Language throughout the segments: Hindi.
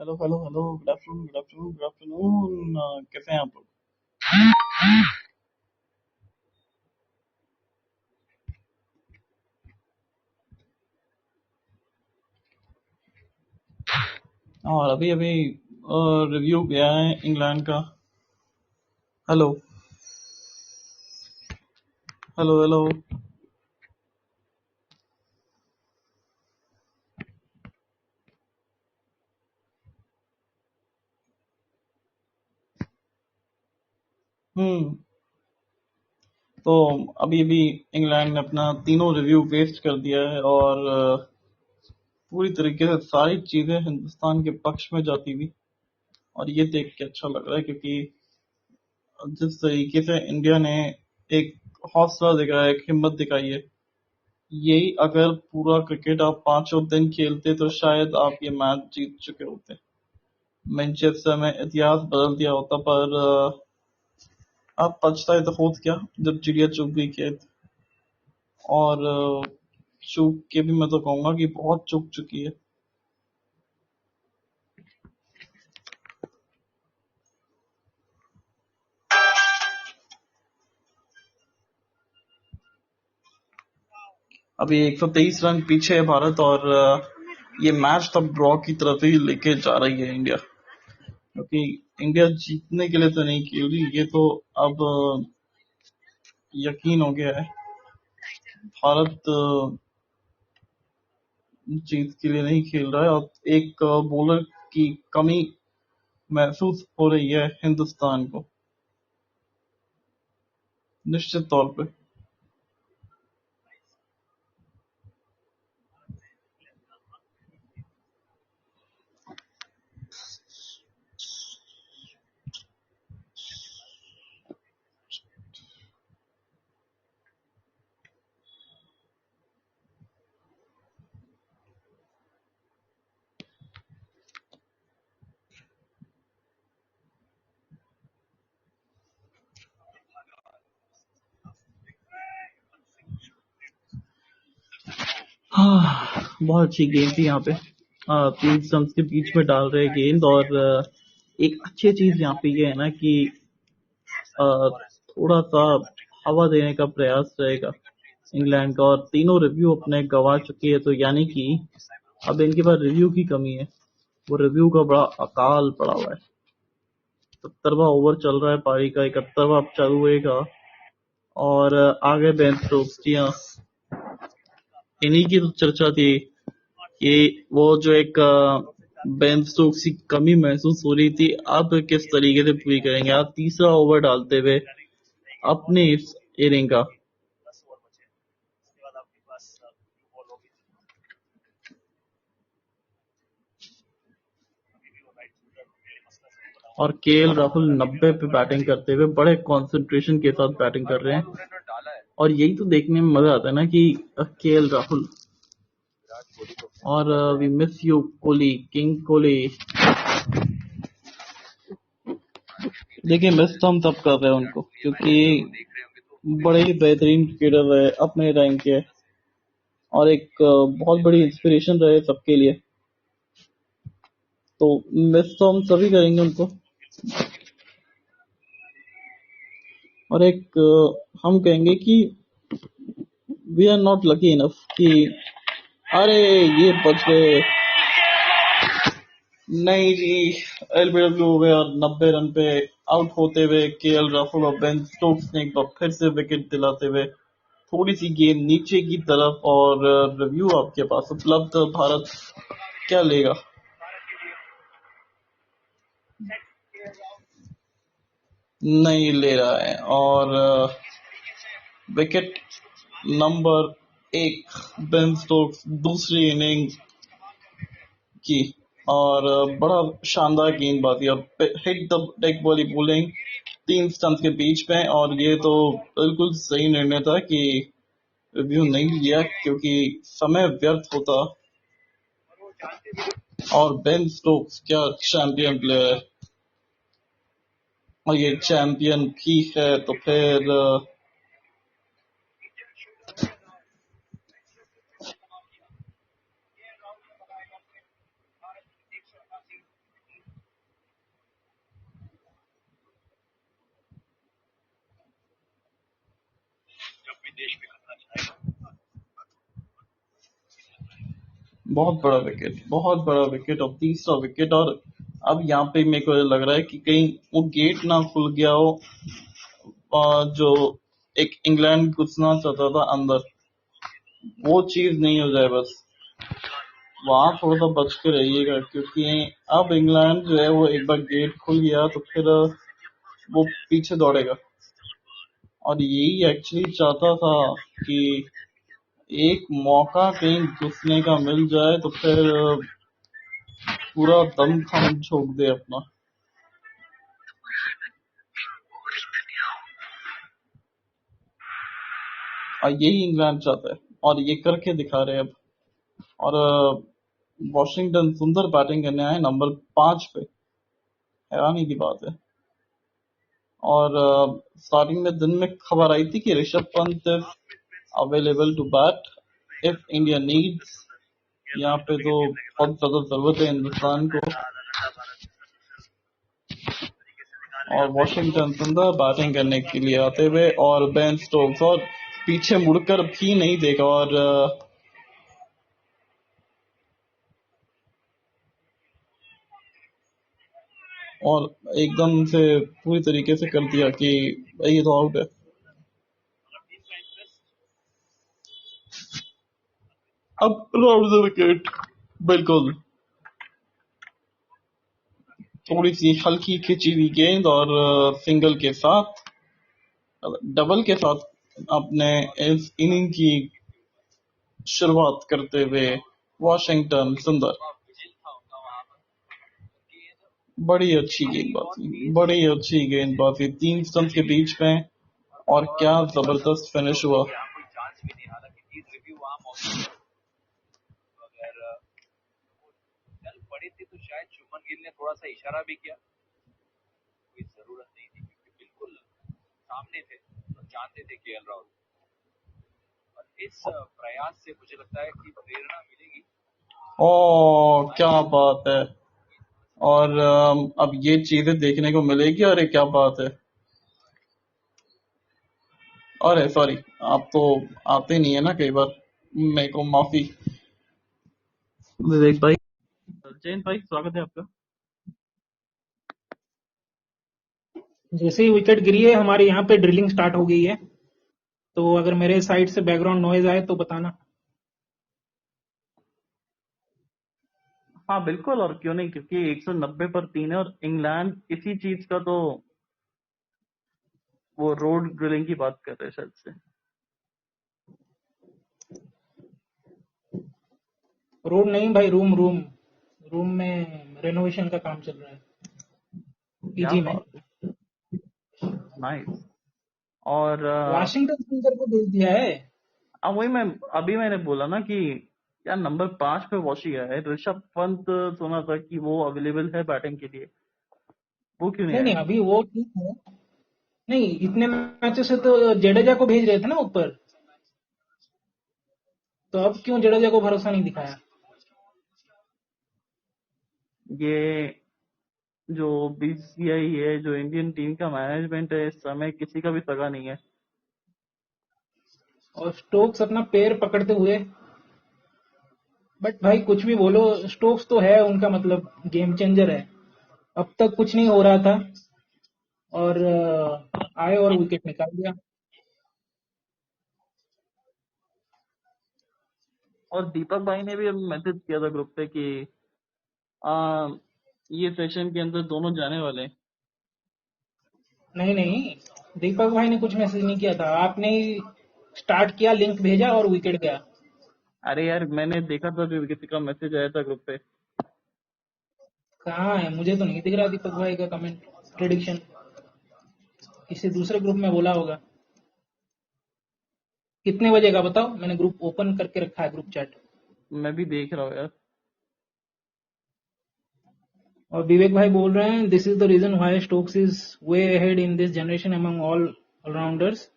Hello hello hello, good afternoon good afternoon good afternoon. कैसे हैं आप लोग? और अभी अभी रिव्यू गया है इंग्लैंड का। Hello hello hello. हम्म। तो अभी अभी इंग्लैंड ने अपना तीनों रिव्यू वेस्ट कर दिया है और पूरी तरीके से सारी चीजें हिंदुस्तान के पक्ष में जाती हुई। और ये देख के अच्छा लग रहा है क्योंकि जिस तरीके से इंडिया ने एक हौसला दिखाया, एक हिम्मत दिखाई है, यही अगर पूरा क्रिकेट आप पांचों दिन खेलते तो शायद आप ये मैच जीत चुके होते। मैनचेस्टर में इतिहास बदल दिया होता, पर अब पछताए तो होत क्या जब चिड़िया चुग गई खेत। और चूक के भी मैं तो कहूंगा कि बहुत चूक चुकी है। अभी 123 रन पीछे है भारत और ये मैच तब ड्रॉ की तरफ ही लेके जा रही है इंडिया, क्योंकि इंडिया जीतने के लिए तो नहीं खेल रही, ये तो अब यकीन हो गया है। भारत जीत के लिए नहीं खेल रहा है और एक बॉलर की कमी महसूस हो रही है हिंदुस्तान को, निश्चित तौर पे। हाँ, बहुत अच्छी गेंद थी यहाँ पे। तीन स्टंप्स के बीच में डाल रहे गेंद और एक अच्छी चीज यहाँ पे ये है ना कि थोड़ा सा हवा देने का प्रयास रहेगा इंग्लैंड का। और तीनों रिव्यू अपने गंवा चुकी है, तो यानी कि अब इनके पास रिव्यू की कमी है। वो रिव्यू का बड़ा अकाल पड़ा हुआ है। 70वां ओवर चल रहा है पारी का, 71वां अब चालू होएगा और आगे बेन स्टोक्स। जी हाँ, इन्हीं की तो चर्चा थी कि वो जो एक बेन स्टोक्स की कमी महसूस हो रही थी, अब किस तरीके से पूरी करेंगे। आप तीसरा ओवर डालते हुए अपनी इस इनिंग का। और केएल राहुल 90 पे बैटिंग करते हुए बड़े कंसंट्रेशन के साथ बैटिंग कर रहे हैं। और यही तो देखने में मजा आता है ना कि केएल राहुल और we miss you Kohli, king Kohli. देखिए, मिस तो हम सब कर रहे हैं उनको, क्योंकि बड़े ही बेहतरीन क्रिकेटर रहे अपने रैंक के और एक बहुत बड़ी इंस्पिरेशन रहे सबके लिए। तो मिस तो हम सभी करेंगे उनको। और एक हम कहेंगे कि we are not lucky enough कि अरे ये बच गए। नहीं जी, एलबीडब्ल्यू हो गया 90 रन पे आउट होते हुए केएल राहुल और बेन स्टोक्स ने एक बार फिर से विकेट दिलाते हुए थोड़ी सी गेंद नीचे की तरफ। और रिव्यू आपके पास उपलब्ध, भारत क्या लेगा? नहीं ले रहा है। और विकेट नंबर एक, बेन स्टोक्स दूसरी इनिंग की। और बड़ा शानदार गेंदबाजी और हिट द डेक वाली बॉलिंग तीन स्टंप के बीच में। और ये तो बिल्कुल सही निर्णय था कि रिव्यू नहीं लिया, क्योंकि समय व्यर्थ होता। और बेन स्टोक्स क्या चैंपियन प्लेयर है, और ये चैंपियन भी है, तो फिर बहुत बड़ा विकेट और तीसरा विकेट। और अब यहाँ पे मेरे को लग रहा है कि कहीं वो गेट ना खुल गया हो, और जो एक इंग्लैंड घुसना चाहता था अंदर, वो चीज नहीं हो जाए बस। वहां थोड़ा सा बच के रहिएगा, क्योंकि अब इंग्लैंड जो है वो एक बार गेट खुल गया तो फिर वो पीछे दौड़ेगा। और यही एक्चुअली चाहता था कि एक मौका कहीं घुसने का मिल जाए तो फिर पूरा दम खम झोंक दे अपना। और यही इंग्लैंड चाहता है और ये करके दिखा रहे हैं अब। और वॉशिंगटन सुंदर बैटिंग करने आए नंबर 5 पे, हैरानी की बात है। और स्टार्टिंग में दिन में खबर आई थी कि Rishabh Pant available to bat if India needs. यहाँ पे तो बहुत ज्यादा जरूरत है हिंदुस्तान को। और वॉशिंगटन सुंदर बैटिंग करने के लिए आते हुए, और बेन स्टोक्स और पीछे मुड़कर भी नहीं देखा, और एकदम से पूरी तरीके से कर दिया कि भाई ये तो आउट है। अब राउंड द विकेट, बिल्कुल थोड़ी सी हल्की खिंची हुई गेंद, और सिंगल के साथ, डबल के साथ अपने इस इनिंग की शुरुआत करते हुए वॉशिंगटन सुंदर। बड़ी अच्छी गेंदबाजी, बड़ी अच्छी गेंदबाजी 3 स्टंप्स के बीच में, और क्या जबरदस्त फिनिश हुआ। ओ क्या बात है। और अब ये चीजें देखने को मिलेगी। अरे क्या बात है। अरे सॉरी, आप तो आते नहीं है ना कई बार, मेरे को माफी। विवेक भाई, जैन भाई, स्वागत है आपका। जैसे ही विकेट गिरी है हमारे यहाँ पे ड्रिलिंग स्टार्ट हो गई है, तो अगर मेरे साइड से बैकग्राउंड नॉइज आए तो बताना। हाँ बिल्कुल, और क्यों नहीं, क्योंकि 190 पर 3 है, और इंग्लैंड इसी चीज का तो वो रोड ड्रिलिंग की बात कर रहे हैं शायद से। रोड नहीं भाई, रूम रूम रूम में रेनोवेशन का काम चल रहा है क्या पीजी में। बात है, नाइस। और वाशिंगटन सुंदर को भेज दिया है। अब वही मैंने बोला ना कि यार नंबर 5 पे वॉशी है। ऋषभ पंत सुना था कि वो अवेलेबल है बैटिंग के लिए, वो क्यों नहीं नहीं आया? नहीं, अभी वो ठीक है। नहीं, इतने मैचों से तो जडेजा को भेज रहे थे ना ऊपर, तो अब क्यों जडेजा को भरोसा नहीं दिखाया? ये जो बीसीसीआई है, जो इंडियन टीम का मैनेजमेंट है, इस समय किसी का भी सगा नहीं है। और स्टोक्स अपना पैर पकड़ते हुए, बट भाई कुछ भी बोलो, स्टोक्स तो है उनका मतलब गेम चेंजर है। अब तक कुछ नहीं हो रहा था, और आए और विकेट निकाल दिया। और दीपक भाई ने भी अभी मैसेज किया था ग्रुप पे कि आ, ये सेशन के अंदर दोनों जाने वाले हैं। नहीं नहीं, दीपक भाई ने कुछ मैसेज नहीं किया था, आपने ही स्टार्ट किया, लिंक भेजा और विकेट गया। अरे यार, मैंने देखा था कि किसी का मैसेज आया था ग्रुप पे। कहाँ है? मुझे तो नहीं दिख रहा दीपक भाई का कमेंट प्रेडिक्शन। किसी दूसरे ग्रुप में बोला होगा। कितने बजे का बताओ, मैंने ग्रुप ओपन करके रखा है, ग्रुप चैट। मैं भी देख रहा हूँ यार। और विवेक भाई बोल रहे हैं, this is the reason why Stokes is way ahead in this generation among all allrounders.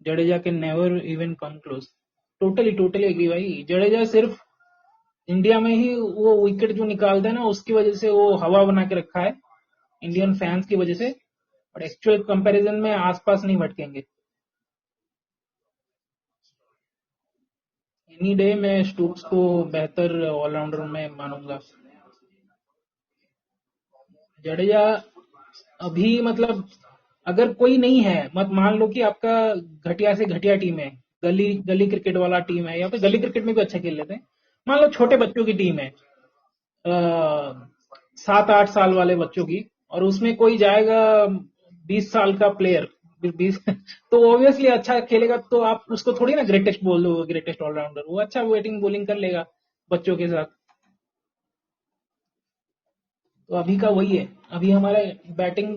Jadeja can never even come close. Totally totally agree भाई। जडेजा सिर्फ इंडिया में ही वो विकेट जो निकालते हैं ना, उसकी वजह से वो हवा बना के रखा है इंडियन फैंस की वजह से, और एक्चुअल कंपैरिजन में आसपास नहीं भटकेंगे। एनी डे मैं स्टोक्स को बेहतर ऑलराउंडर में मानूंगा। जडेजा अभी मतलब अगर कोई नहीं है, मत मान लो कि आपका घटिया से घटिया टीम है, गली गली क्रिकेट वाला टीम है, या फिर गली क्रिकेट में भी अच्छा खेल लेते हैं, मान लो छोटे बच्चों की टीम है, 7-8 साल वाले बच्चों की, और उसमें कोई जाएगा 20 साल का प्लेयर, 20 तो ऑब्वियसली अच्छा खेलेगा, तो आप उसको थोड़ी ना ग्रेटेस्ट बोल दो, ग्रेटेस्ट ऑलराउंडर, वो अच्छा बैटिंग बॉलिंग कर लेगा बच्चों के साथ। तो अभी का वही है, अभी हमारे बैटिंग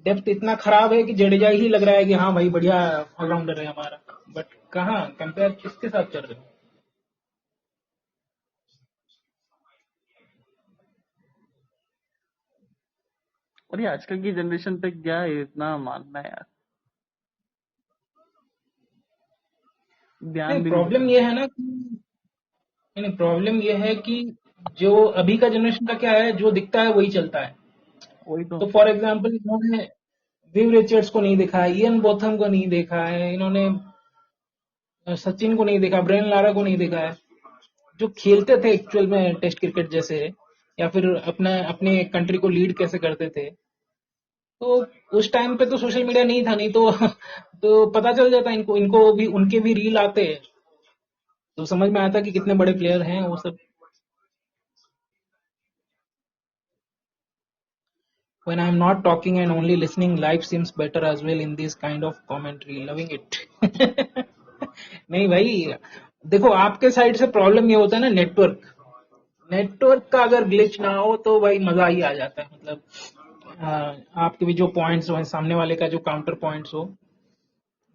डेप्थ इतना खराब है कि जडेजा ही लग रहा है कि हाँ भाई बढ़िया ऑलराउंडर है हमारा, बट कहाँ कंपेयर किसके साथ चल रहे हो। और ये आजकल की जनरेशन पे क्या है इतना मानना है यार, ध्यान नहीं भी नहीं प्रॉब्लम देना। ये है ना कि नहीं प्रॉब्लम ये है कि जो अभी का जनरेशन का क्या है, जो दिखता है वही चलता है। वही तो। तो फॉर एग्जाम्पल इन्होंने विव रिचर्ड्स को नहीं देखा है, इयन बोथम को नहीं देखा है, इन्होंने सचिन को नहीं देखा, ब्रेन लारा को नहीं देखा है, जो खेलते थे एक्चुअल में टेस्ट क्रिकेट जैसे, या फिर अपने अपने कंट्री को लीड कैसे करते थे। तो उस टाइम पे तो सोशल मीडिया नहीं था, नहीं तो तो पता चल जाता इनको, इनको भी उनके भी रील आते, तो समझ में आता कि कितने बड़े प्लेयर हैं वो सब। When I'm not talking and only listening, life seems better as well in this kind of commentary. Loving it. नहीं भाई, देखो आपके साइड से प्रॉब्लम ये होता है ना, नेटवर्क, नेटवर्क का अगर ग्लिच ना हो तो भाई मजा ही आ जाता है, मतलब आपके भी जो पॉइंट्स हो, सामने वाले का जो काउंटर पॉइंट्स हो,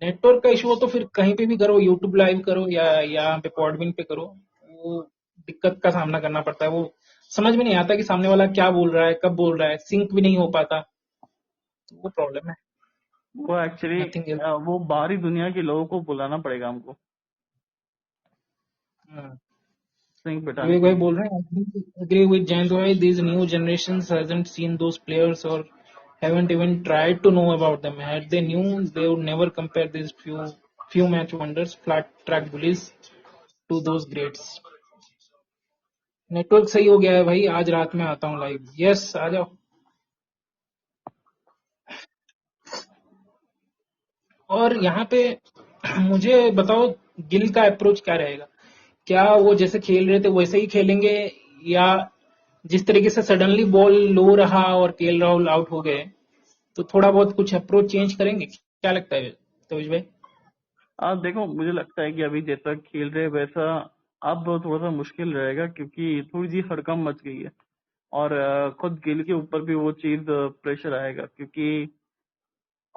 नेटवर्क का इशू हो तो फिर कहीं पे भी करो, यूट्यूब लाइव करो या यहाँ पे पॉडबिन पे करो, वो दिक्कत का सामना करना पड़ता है। वो समझ में नहीं आता कि सामने वाला क्या बोल रहा है, कब बोल रहा है, सिंक भी नहीं हो पाता, तो वो प्रॉब्लम है, वो एक्चुअली नथिंग एल्स। वो बाहरी दुनिया के लोगों को बुलाना पड़ेगा हमको सिंक बिठाने विवेक के भाई लिए। बोल रहे हैं, agree with जयंत भाई, these new generations hasn't seen those players or haven't even tried to know about them. Had they knew, they would never compare these few match wonders, flat track bullies to those greats. Network सही हो गया है भाई, आज रात में आता हूँ लाइव। यस आ जाओ। और यहाँ पे मुझे बताओ, गिल का अप्रोच क्या रहेगा? क्या वो जैसे खेल रहे थे वैसे ही खेलेंगे, या जिस तरीके से सडनली बॉल लो रहा और केएल राहुल आउट हो गए, तो थोड़ा बहुत कुछ अप्रोच चेंज करेंगे? क्या लगता है तविश भाई? देखो मुझे लगता है कि अभी जैसा खेल रहे वैसा अब थोड़ा सा मुश्किल रहेगा, क्योंकि थोड़ी सी हड़कंप मच गई है। और खुद गिल के ऊपर भी वो चीज प्रेशर आएगा, क्योंकि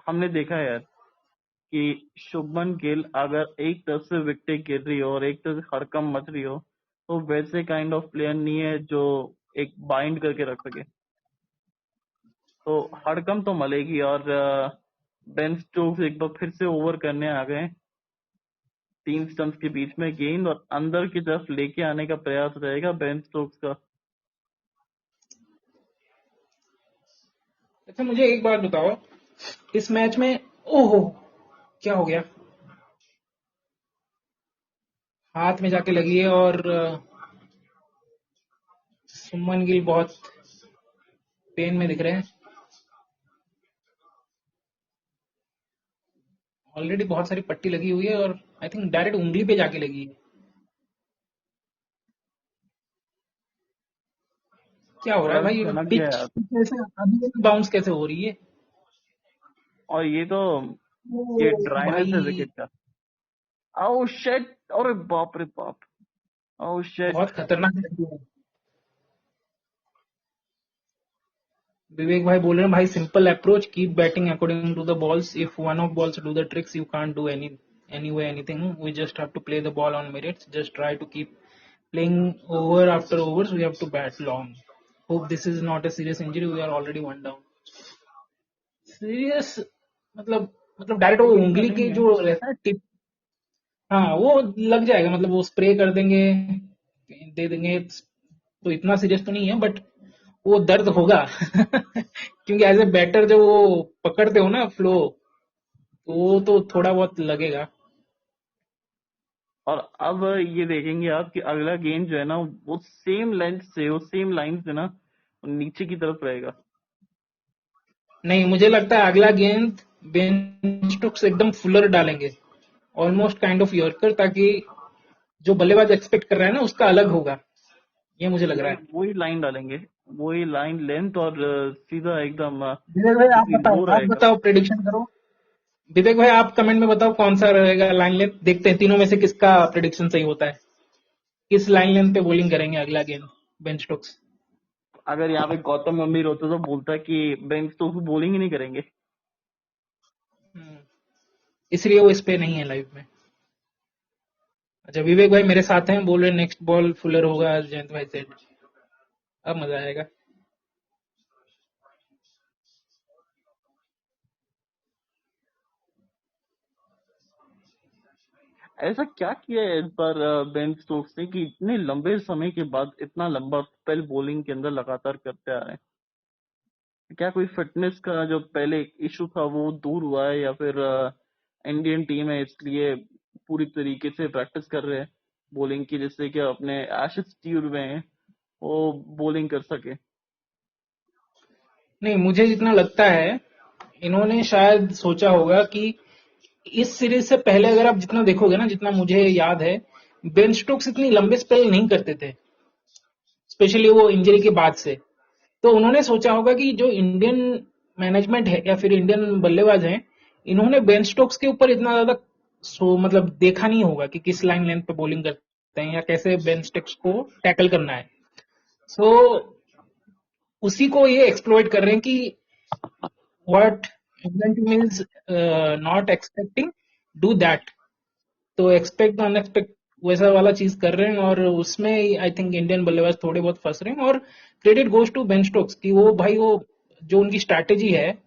हमने देखा है यार कि शुभमन गिल अगर एक तरफ से विकेट गिर रही हो और एक तरफ से हड़कंप मच रही हो, तो वैसे काइंड ऑफ प्लेयर नहीं है जो एक बाइंड करके रख सके। तो हड़कंप तो मलेगी। और बेन स्टोक्स एक बार फिर से ओवर करने आ गए, 3 स्टंप्स के बीच में गेंद और अंदर की तरफ लेके आने का प्रयास रहेगा बेन स्टोक्स का। अच्छा मुझे एक बात बताओ, इस मैच में, ओहो क्या हो गया, हाथ में जाके लगी है, और सुमन गिल बहुत पेन में दिख रहे हैं, ऑलरेडी बहुत सारी पट्टी लगी हुई है, और आई थिंक डायरेक्ट उंगली पे जाके लगी है। क्या हो रहा है थोड़ा भाई, सनक गया पिच यार। कैसे अभी बाउंस कैसे हो रही है? और ये तो ओ ये ड्राइनेस है भाई, विकेट का। ओ शिट, अरे बाप रे बाप। Oh shit. बहुत खतरनाक लगी है। विवेक भाई बोल रहे हैं भाई, simple approach, keep batting according to the balls, if one of balls do the tricks you can't do any way anything, we just have to play the ball on merits, just try to keep playing over after overs, we have to bat long, hope this is not a serious injury, we are already one down. Serious मतलब डायरेक्ट वो सीरियस तो उंगली नहीं की है। जो रहता है टिप, हाँ वो लग जाएगा, मतलब वो स्प्रे कर देंगे, दे देंगे, तो इतना सीरियस तो नहीं है, बट वो दर्द होगा क्योंकि एज ए बैटर जब वो पकड़ते हो ना फ्लो, तो वो तो थोड़ा बहुत लगेगा। और अब ये देखेंगे आप कि अगला गेंद जो है ना वो सेम लेंथ से, वो सेम लाइन से ना नीचे की तरफ रहेगा। नहीं, मुझे लगता है अगला गेंद बेन स्टोक्स एकदम फुलर डालेंगे, ऑलमोस्ट काइंड ऑफ यॉर्कर, ताकि जो बल्लेबाज एक्सपेक्ट कर रहा है ना उसका अलग होगा, ये मुझे लग रहा वही है। वही लाइन डालेंगे, वही लाइन लेंथ, और सीधा एकदम विवेक भाई आप बिल्कुल बताओ, वो आप रहेगा। बताओ, प्रेडिक्शन करो। विवेक भाई आप कमेंट में बताओ कौन सा रहेगा लाइन लेंथ, देखते हैं तीनों में से किसका प्रेडिक्शन सही होता है। किस लाइन लेंथ पे बॉलिंग करेंगे अगला गेंद बेन स्टोक्स? अगर यहाँ पे गौतम गंभीर होता तो बोलता कि बेन स्टोक्स बॉलिंग ही नहीं करेंगे। हम्म, इसलिए वो इस पे नहीं है लाइव में। अच्छा, विवेक भाई मेरे साथ हैं, बोल रहे नेक्स्ट बॉल फुलर होगा, जयंत भाई सेठ। अब मजा आएगा। ऐसा क्या किया है इस बार बेन स्टोक्स ने कि इतने लंबे समय के बाद इतना लंबा स्पेल बॉलिंग के अंदर लगातार करते आ रहे हैं? क्या कोई फिटनेस का जो पहले इशू था वो दूर हुआ है, या फिर इंडियन टीम है इसलिए पूरी तरीके से प्रैक्टिस कर रहे हैं बॉलिंग की, जिससे कि अपने एशेज टूर में हैं, वो बॉलिंग कर सके? नहीं, मुझे जितना लगता है इन्होंने शायद सोचा होगा कि इस सीरीज से पहले अगर आप जितना देखोगे ना, जितना मुझे याद है, बेन स्टोक्स इतनी लंबे स्पेल नहीं करते थे, स्पेशली वो इंजरी के बाद से। तो उन्होंने सोचा होगा कि जो इंडियन मैनेजमेंट है या फिर इंडियन बल्लेबाज हैं, इन्होंने बेन स्टोक्स के ऊपर इतना ज्यादा मतलब देखा नहीं होगा कि किस लाइन लेंथ पे बॉलिंग करते हैं या कैसे बेन स्टोक्स को टैकल करना है। सो उसी को ये एक्सप्लॉइट कर रहे हैं कि what Indian team is not expecting, do that. तो एक्सपेक्ट अनएक्सपेक्ट वैसा वाला चीज कर रहे हैं, और उसमें आई थिंक इंडियन बल्लेबाज थोड़े बहुत फंस रहे हैं। और credit goes to Ben Stokes कि वो भाई वो जो उनकी स्ट्रैटेजी है,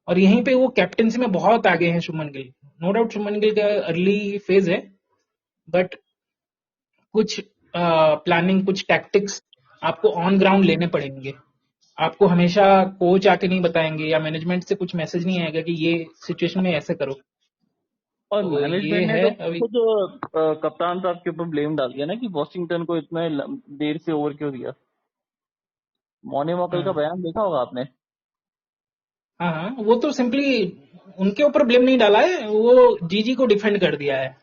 और यहीं पे वो कैप्टेंसी में बहुत आगे हैं शुभमन गिल। नो डाउट शुभमन गिल का अर्ली फेज है, बट कुछ प्लानिंग, कुछ टैक्टिक्स आपको ऑन ग्राउंड लेने पड़ेंगे। आपको हमेशा कोच आके नहीं बताएंगे या मैनेजमेंट से कुछ मैसेज नहीं आएगा कि ये सिचुएशन में ऐसे करो। और तो ये मैनेजमेंट ने है तो अभी। खुद कप्तान साहब के ऊपर ब्लेम डाल दिया ना कि वॉशिंगटन को इतना देर से ओवर क्यों दिया। मौनी मौकल का हाँ, बयान देखा होगा आपने। हाँ, हाँ, वो तो सिंपली उनके ऊपर ब्लेम नहीं डाला है, वो जीजी को डिफेंड कर दिया है।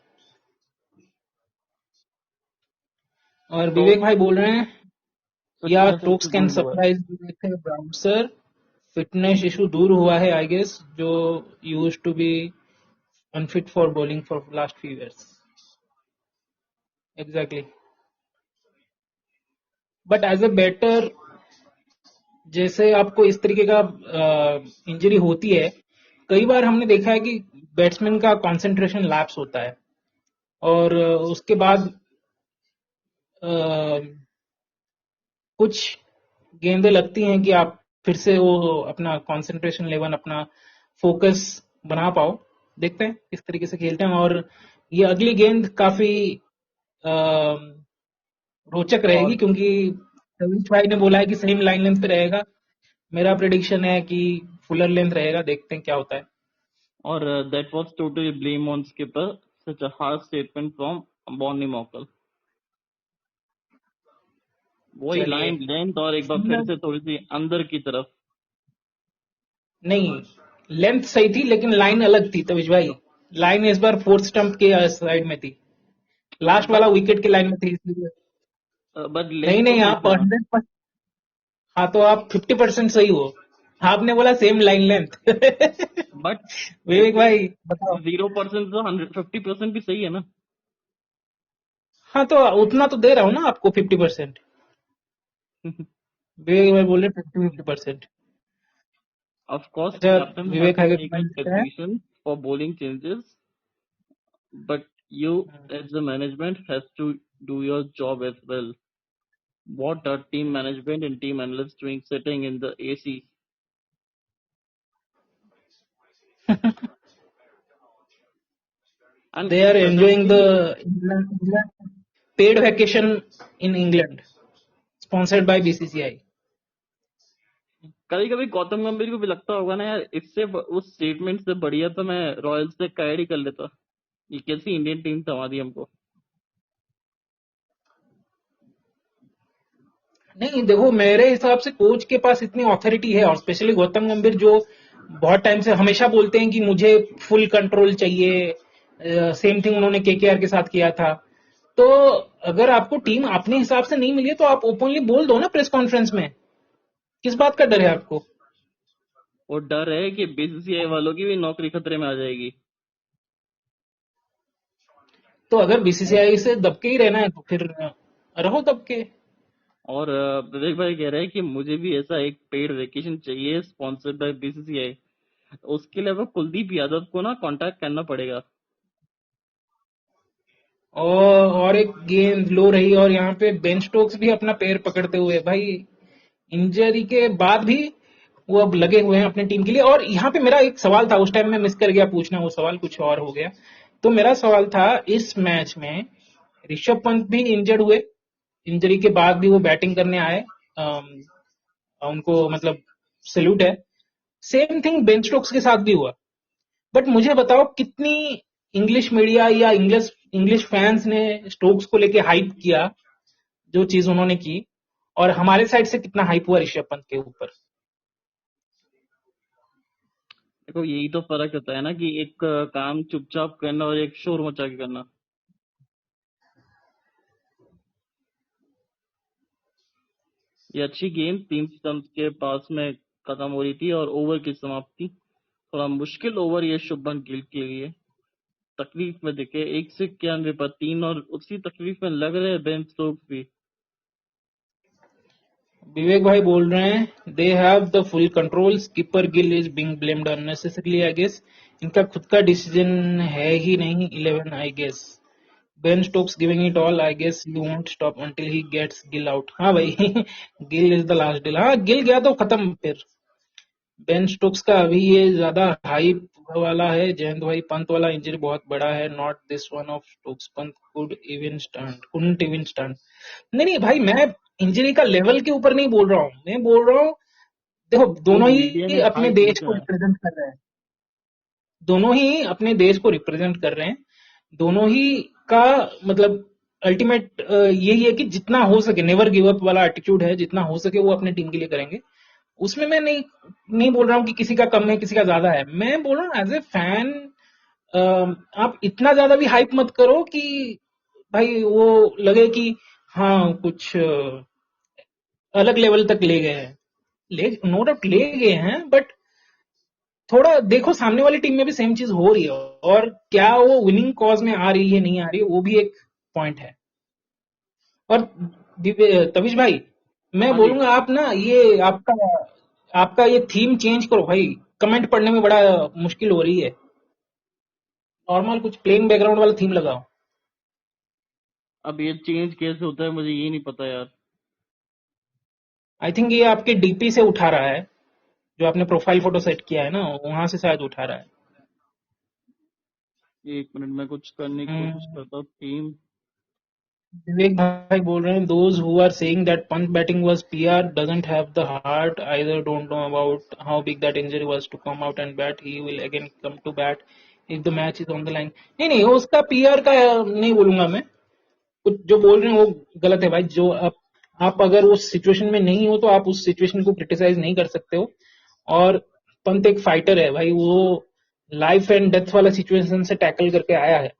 और तो विवेक भाई बोल रहे हैं या फिटनेस टोक्स इशू कैन दूर हुआ है। Surprise bouncer. फिटनेस इशू दूर हुआ है आई गेस, जो use to be unfit for bowling for last few years. Exactly. But as a batter, जैसे आपको इस तरीके का इंजरी होती है, कई बार हमने देखा है कि बैट्समैन का कंसंट्रेशन लैप्स होता है, और उसके बाद अ, कुछ गेंदें लगती हैं कि आप फिर से वो अपना कंसंट्रेशन लेवल, अपना फोकस बना पाओ। देखते हैं किस तरीके से खेलते हैं। और ये अगली गेंद काफी अ, रोचक रहेगी, और क्योंकि रवीश भाई ने बोला है कि सेम लाइन लेंथ पे रहेगा। मेरा प्रेडिक्शन है कि फुलर लेंथ रहेगा, देखते हैं क्या होता है। और that was totally blame on skipper, such a harsh statement from Bonnie Mockel. वही चलिए। लाइन लेंथ, और एक बार फिर से थोड़ी सी अंदर की तरफ। नहीं, लेंथ सही थी लेकिन लाइन अलग थी तविश भाई। लाइन इस बार फोर्थ स्टंप के साइड में थी, लास्ट वाला बट विकेट की लाइन में थी, इसलिए। बट नहीं, लेंथ तो नहीं, सही आप था ना। 100%। हाँ, तो आप 50% सही हो। आपने बोला सेम लाइन लेंथ। बट विवेक भाई बताओ। 0% तो 150% भी सही है ना। हाँ, तो उतना तो दे रहा हूँ ना आपको, 50%। विवेक भाई बोल रहे 50-50%। Of course, अच्छा, captain has विवेक to भाई take a कमेंट करते हैं। decision for bowling changes, but you as the management has to do your job as well. What are team management and team analysts doing sitting in the AC? And they are enjoying the suddenly, paid vacation in England, sponsored by BCCI. कभी कभी गौतम गंभीर को भी लगता होगा ना यार, इससे उस स्टेटमेंट से बढ़िया तो मैं रॉयल्स से कैड ही कर लेता। ये कैसी इंडियन टीम थमा दी हमको। नहीं देखो, मेरे हिसाब से कोच के पास इतनी ऑथोरिटी है, और स्पेशली गौतम गंभीर जो बहुत टाइम से हमेशा बोलते हैं कि मुझे फुल कंट्रोल चाहिए। सेम थिंग उन्होंने केकेआर के साथ किया था। तो अगर आपको टीम अपने हिसाब से नहीं मिली है, तो आप ओपनली बोल दो ना प्रेस कॉन्फ्रेंस में। किस बात का डर है आपको? और डर है कि बीसीसीआई वालों की भी नौकरी खतरे में आ जाएगी। तो अगर बीसीसीआई से दबके ही रहना है तो फिर रहो दबके। और विवेक भाई कह रहे हैं कि मुझे भी ऐसा एक पेड वेकेशन चाहिए स्पॉन्सर्ड बाय बीसीसीआई। उसके लिए अब कुलदीप यादव को ना कांटेक्ट करना पड़ेगा। और एक गेंद लो रही, और यहाँ पे बेन स्टोक्स भी अपना पैर पकड़ते हुए भाई, इंजरी के बाद भी वो अब लगे हुए हैं अपनी टीम के लिए। और यहाँ पे मेरा एक सवाल था, उस टाइम में मिस कर गया पूछना, वो सवाल कुछ और हो गया। तो मेरा सवाल था, इस मैच में ऋषभ पंत भी इंजर्ड हुए, इंजरी के बाद भी वो बैटिंग करने आए। उनको मतलब सैल्यूट है। सेम थिंग बेन स्टोक्स के साथ भी हुआ। बट मुझे बताओ, कितनी इंग्लिश मीडिया या इंग्लिश इंग्लिश फैंस ने स्टोक्स को लेके हाइप किया, जो चीज उन्होंने की, और हमारे साइड से कितना हाइप हुआ ऋषभ पंत के ऊपर। देखो यही तो फर्क होता है ना कि एक काम चुपचाप करना और एक शोर मचा के करना। ये अच्छी गेंद 3 स्टंप के पास में खत्म हो रही थी और ओवर की समाप्ति थोड़ा मुश्किल ओवर ये शुभमन गिल के लिए। तकलीफ में दिखे 191 पर 3 और उसी तकलीफ में लग रहे बेन स्टोक्स भी। विवेक भाई बोल रहे हैं, they have the full control, skipper Gill is being blamed unnecessarily I guess. इनका खुद का डिसीजन है ही नहीं 11 I guess. Ben Stokes giving it all, I guess you won't stop until he gets Gill out. हाँ भाई Gill is the last deal. हाँ, गिल गया तो खत्म फिर। बेन स्टोक्स का अभी ये ज्यादा हाइप वाला है। जयंत भाई, पंत वाला इंजरी बहुत बड़ा है, not this one of Stokes. Pant couldn't even stunt. नहीं नहीं भाई, मैं इंजरी का लेवल के ऊपर नहीं बोल रहा हूँ, मैं बोल रहा हूँ, देखो जो दोनों मीडिया ही ने अपने हाइप देश को भेजा है। रिप्रेजेंट कर रहे हैं। दोनों ही अपने देश को रिप्रेजेंट कर रहे हैं। दोनों ही का मतलब अल्टीमेट यही है कि जितना हो सके, नेवर गिव अप वाला एटीट्यूड है, जितना हो सके वो अपने टीम के लिए करेंगे। उसमें मैं नहीं नहीं बोल रहा हूँ कि किसी का कम है किसी का ज्यादा है। मैं बोल रहा हूँ एज ए फैन, आप इतना ज्यादा भी हाइप मत करो कि भाई वो लगे कि हाँ कुछ अलग लेवल तक ले गए हैं। ले नो डाउट ले गए हैं, बट थोड़ा देखो सामने वाली टीम में भी सेम चीज हो रही है, और क्या वो विनिंग कॉज में आ रही है नहीं आ रही है, वो भी एक पॉइंट है। और तविश भाई, मैं हाँ जी। बोलूंगा आप ना ये आपका आपका ये थीम चेंज करो भाई। कमेंट पढ़ने में बड़ा मुश्किल हो रही है। नॉर्मल कुछ प्लेन बैकग्राउंड वाला थीम लगाओ। अब ये चेंज कैसे होता है मुझे ये नहीं पता यार। आई थिंक ये आपके डीपी से उठा रहा है, जो आपने प्रोफाइल फोटो सेट किया है ना, वहां से शायद उठा रहा है। 1 मिनट में कुछ करने की कोशिश हम्म, करता हूँ। टीम। विवेक भाई बोल रहे हैं, those who are saying that Pant batting was PR doesn't have the heart either, don't know about how big that injury was to come out and bat, he will again come to bat if the match is on the line. नहीं नहीं, उसका पीआर का नहीं बोलूंगा मैं। कुछ जो बोल रहे हैं वो गलत है भाई। जो आप अगर उस सिचुएशन में नहीं हो तो आप उस सिचुएशन को क्रिटिसाइज नहीं कर सकते हो। और पंत एक फाइटर है भाई, वो लाइफ एंड डेथ वाला सिचुएशन से टैकल करके आया है।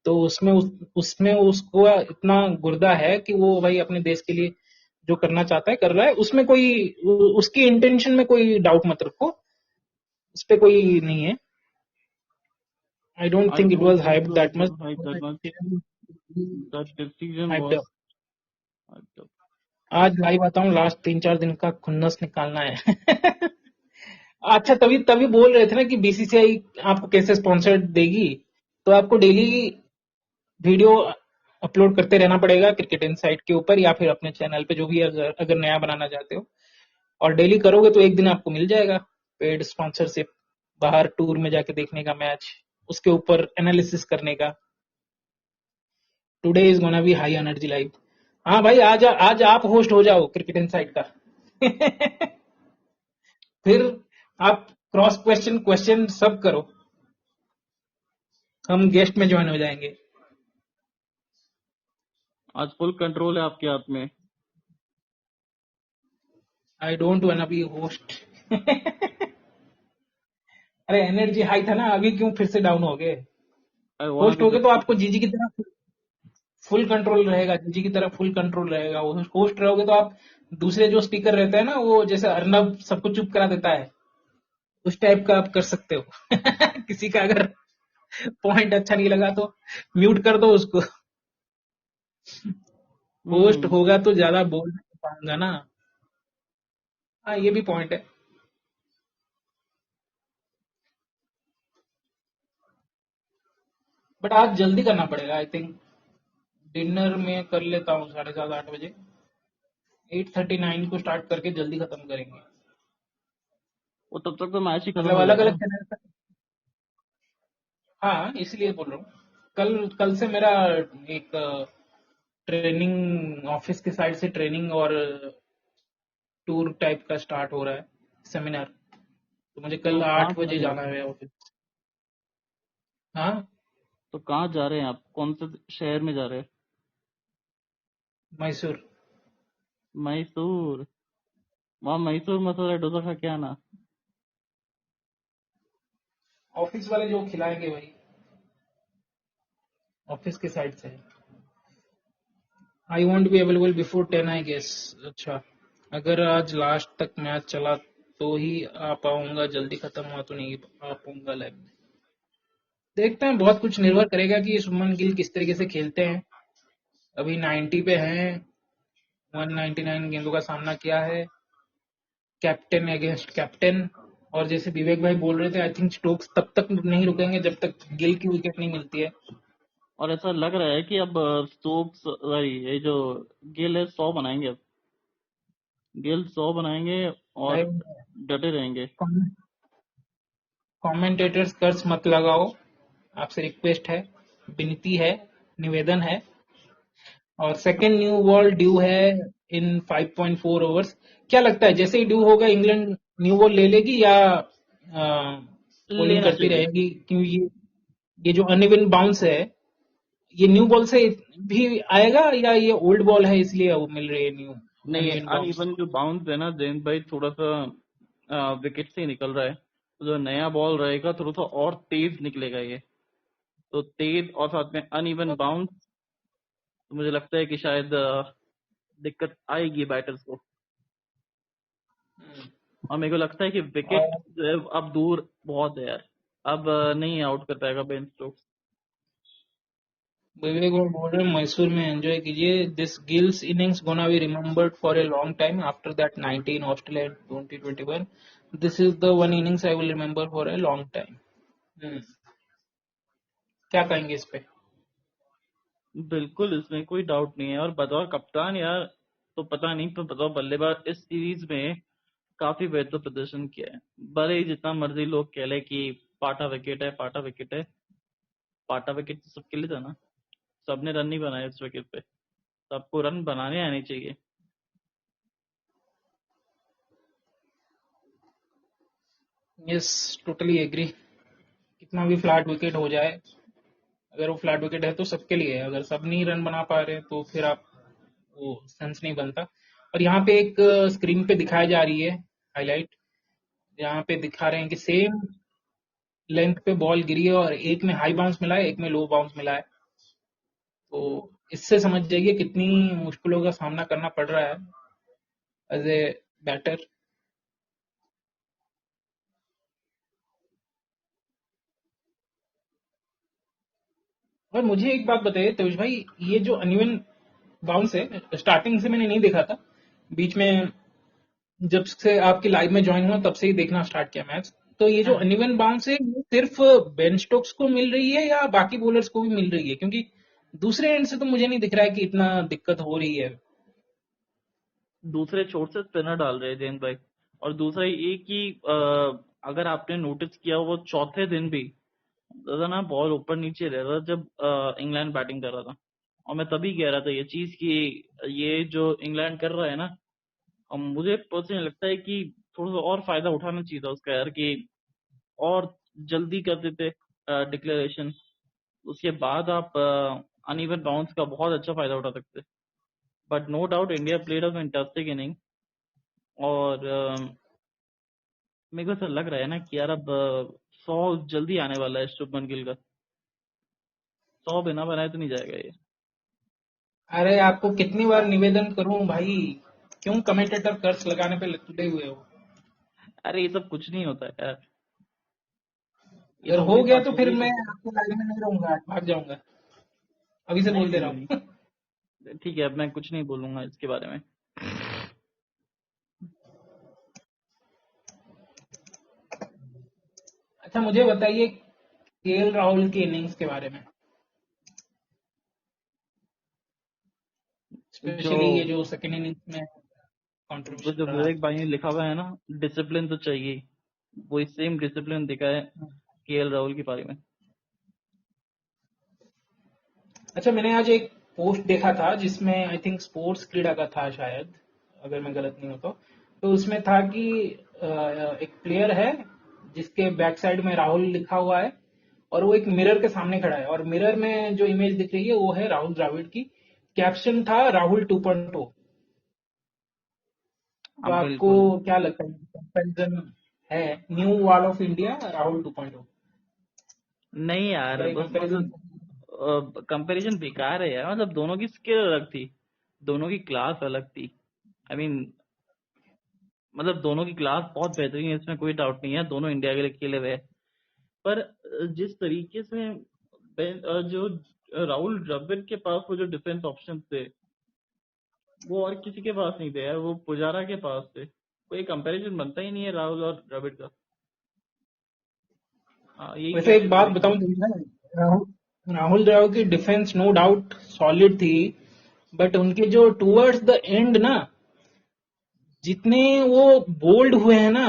तो उसमें उसको इतना गुर्दा है कि वो भाई अपने देश के लिए जो करना चाहता है कर रहा है। उसमें कोई उसकी इंटेंशन में कोई डाउट मत रखो, उस पर कोई नहीं है। I don't I think it don't was think hype so that it much. Was hype that much. That decision hyped. Was hyped up. आज लाइव आता हूँ, लास्ट 3-4 दिन का खुन्नस निकालना है अच्छा, तभी तभी बोल रहे थे ना कि बीसीसीआई आपको कैसे स्पॉन्सर देगी। तो आपको डेली वीडियो अपलोड करते रहना पड़ेगा क्रिकेट इनसाइट के ऊपर, या फिर अपने चैनल पे जो भी, अगर अगर नया बनाना चाहते हो। और डेली करोगे तो एक दिन आपको मिल जाएगा पेड स्पॉन्सरशिप, बाहर टूर में जाके देखने का मैच, उसके ऊपर एनालिसिस करने का। Today is gonna be high energy live. हाँ भाई, आज आप होस्ट हो जाओ क्रिकेट इनसाइट का फिर आप क्रॉस क्वेश्चन क्वेश्चन सब करो, हम गेस्ट में ज्वाइन हो जाएंगे। आज फुल कंट्रोल है आपके हाथ में। I don't want be host. अरे एनर्जी हाई था ना, अभी क्यों फिर से डाउन हो गए? आई वांट होस्ट बी हो गए तो द आपको जीजी की तरह फुल कंट्रोल रहेगा, जीजी की तरह फुल कंट्रोल रहेगा। होस्ट रहोगे तो आप दूसरे जो स्पीकर रहते हैं ना, वो जैसे अर्नब सबको चुप करा देता है, उस टाइप का आप कर सकते हो। किसी का अगर पॉइंट अच्छा नहीं लगा तो म्यूट कर दो उसको। होस्ट हम्म होगा तो ज्यादा बोल नहीं पाऊंगा ना। हाँ, ये भी पॉइंट है। बट आज जल्दी करना पड़ेगा आई थिंक। डिनर में कर लेता हूँ 7:30 8 बजे। 8:39 को स्टार्ट करके जल्दी खत्म करेंगे। वो तब तक तो मैच ही खत्म मतलब हो अलग जाएगा। अलग चैनल। हाँ, इसलिए बोल रहा हूँ। कल कल से मेरा एक ट्रेनिंग, ऑफिस के साइड से ट्रेनिंग और टूर टाइप का स्टार्ट हो रहा है, सेमिनार। तो मुझे तो कल कहाँ 8 बजे जा रहे हैं जाना आप? है ऑफिस। हाँ। तो कहाँ जा रहे हैं आप, कौन से शहर में जा रहे हैं? मैसूर। मैसूर। वहाँ मैसूर मसाला डोसा खा के आना। ऑफिस वाले जो खिलाएंगे भाई, ऑफिस के साइड से। I won't be available before 10 I guess. अच्छा, अगर आज लास्ट तक मैच चला तो ही आ पाऊंगा, जल्दी खत्म हुआ तो नहीं आ पाऊंगा लाइव में। देखते हैं, बहुत कुछ निर्भर करेगा कि शुभमन गिल किस तरीके से खेलते हैं। अभी 90 पे हैं, 199 गेंदों का सामना किया है, कैप्टन अगेंस्ट कैप्टन। और जैसे विवेक भाई बोल रहे थे, आई थिंक स्टोक्स तब तक नहीं रुकेंगे जब तक गिल की विकेट नहीं मिलती है। और ऐसा लग रहा है कि अब स्टोक्स, सॉरी, ये जो गिल है 100 बनाएंगे अब। गिल 100 बनाएंगे भाई, और डटे रहेंगे। कमेंटेटर्स कर्ज मत लगाओ, आपसे रिक्वेस्ट है, विनती है, निवेदन है। और सेकेंड न्यू बॉल ड्यू है इन 5.4 ओवर्स। क्या लगता है, जैसे ही ड्यू होगा इंग्लैंड न्यू बॉल ले लेगी या बॉलिंग लेना करती चाहिए। रहेगी? क्योंकि ये जो अनइवन बाउंस है, ये न्यू बॉल से भी आएगा या ये ओल्ड बॉल है इसलिए वो मिल रही है न्यू नहीं, अनइवन बाउंस? अनइवन जो बाउंस है ना जयंत भाई, थोड़ा सा विकेट से ही निकल रहा है। तो जो नया बॉल रहेगा थोड़ा सा और तेज निकलेगा ये। तो तेज और साथ में अनइवन बाउंस, तो मुझे लगता है कि शायद दिक्कत आएगी बैटर्स को। और मेरे को लगता है कि विकेट और जो है अब दूर बहुत है यार। अब नहीं आउट कर पाएगा बेन स्टोक्स। विवेक और बोल रहे हैं मैसूर में एंजॉय कीजिए, this gills innings gonna be remembered for a long time after that 19 Australia 2021। This is the one innings I will remember for a long time. क्या कहेंगे इस पे? बिल्कुल, इसमें कोई डाउट नहीं है। और बतौर कप्तान यार, तो पता नहीं, पर बतौर बल्लेबाज इस सीरीज में काफी बेहतर प्रदर्शन किया है। भले ही जितना मर्जी लोग कह ले कि पाटा विकेट है, पाटा विकेट है। पाटा विकेट तो सबके लिए था ना। सबने रन नहीं बनाए उस विकेट पे। सबको रन बनाने आने चाहिए। Yes, totally agree. कितना भी फ्लैट विकेट हो जाए, अगर वो फ्लैट विकेट है तो सबके लिए है। अगर सब नहीं रन बना पा रहे तो फिर आप, वो सेंस नहीं बनता। और यहाँ पे एक स्क्रीन पे दिखाई जा रही है हाईलाइट, यहाँ पे दिखा रहे हैं कि सेम लेंथ पे बॉल गिरी है और एक में हाई बाउंस मिला है, एक में लो बाउंस मिला है। तो इससे समझ जाइए कितनी मुश्किलों का सामना करना पड़ रहा है एज ए बैटर। और मुझे एक बात बताइए तेज भाई, ये जो अनइवन बाउंस है, स्टार्टिंग से मैंने नहीं देखा था, बीच में जब से आपकी लाइव में ज्वाइन हुआ तब से ही देखना स्टार्ट किया मैच। तो ये जो अनइवन बाउंस है, ये सिर्फ बेन स्टोक्स को मिल रही है या बाकी बॉलर्स को भी मिल रही है? क्योंकि दूसरे एंड से तो मुझे नहीं दिख रहा है कि इतना दिक्कत हो रही है। दूसरे छोर से स्पिनर डाल रहे हैं जयंत भाई। और दूसरा ये कि अगर आपने नोटिस किया, वो चौथे दिन भी ज्यादा ना बॉल ऊपर नीचे रह रहा था जब इंग्लैंड बैटिंग कर रहा था। और मैं तभी कह रहा था ये चीज कि ये जो इंग्लैंड कर रहा है ना, मुझे पर्सनली लगता है कि थोड़ा सा और फायदा उठाना चाहिए था उसका यार, कि और जल्दी कर देते डिक्लेरेशन। उसके बाद आप अनइवन बाउंस का बहुत अच्छा फायदा उठा सकते। But no doubt India played a fantastic inning. और मेरे को ऐसा लग रहा है ना कि यार अब 100 जल्दी आने वाला है शुभमन गिल का। 100 बिना बनाए तो नहीं जाएगा ये। अरे आपको कितनी बार निवेदन करूं भाई, क्यों कमेंटेटर कर्स लगाने पे तुले हुए हो? अरे ये सब कुछ नहीं होता है यार, ये अगर तो हो वही गया बात तो हो फिर गई। मैं आपके लाइन में नहीं रहूंगा, भाग जाऊंगा। अभी से नहीं बोल दे नहीं रहा नहीं, हूँ। ठीक है, अब मैं कुछ नहीं बोलूंगा इसके बारे में। अच्छा मुझे बताइए केएल राहुल की इनिंग्स के बारे में, जो स्पेशली ये जो सेकंड इनिंग्स में वो कंट्रीब्यूशन जो रहा। विवेक भाई ने लिखा हुआ है ना, डिसिप्लिन तो चाहिए, वो सेम डिसिप्लिन दिखा है केएल राहुल की पारी में। अच्छा मैंने आज एक पोस्ट देखा था जिसमें आई थिंक स्पोर्ट्स क्रीडा का था शायद, अगर मैं गलत नहीं हूं तो उसमें था कि एक प्लेयर है जिसके बैक साइड में राहुल लिखा हुआ है, और वो एक मिरर के सामने खड़ा है, और मिरर में जो इमेज दिख रही है वो है राहुल द्रविड़ की। कैप्शन था राहुल 2.0। तो अब आपको बिल्कुल क्या लगता है, कंपैरिजन है new wall of India Rahul 2.0? नहीं यार, क्या ये बस कंपैरिजन? मतलब कंपैरिजन बेकार है यार, मतलब दोनों की स्किल अलग थी, दोनों की क्लास अलग थी। आई मीन मतलब दोनों की क्लास बहुत बेहतरीन है, इसमें कोई डाउट नहीं है, दोनों इंडिया के लिए खेले हुए हैं। पर जिस तरीके से जो राहुल द्रविड़ के पास वो जो डिफेंस ऑप्शन थे, वो और किसी के पास नहीं थे यार, वो पुजारा के पास थे। कोई कंपैरिजन बनता ही नहीं है राहुल और द्रविड़ का। हाँ, यही वैसे एक कहने बात लायक बताऊं बात है। तुमने, राहुल द्रविड़ की डिफेंस नो डाउट सॉलिड थी, बट उनके जो टूवर्ड्स द एंड ना, जितने वो बोल्ड हुए हैं ना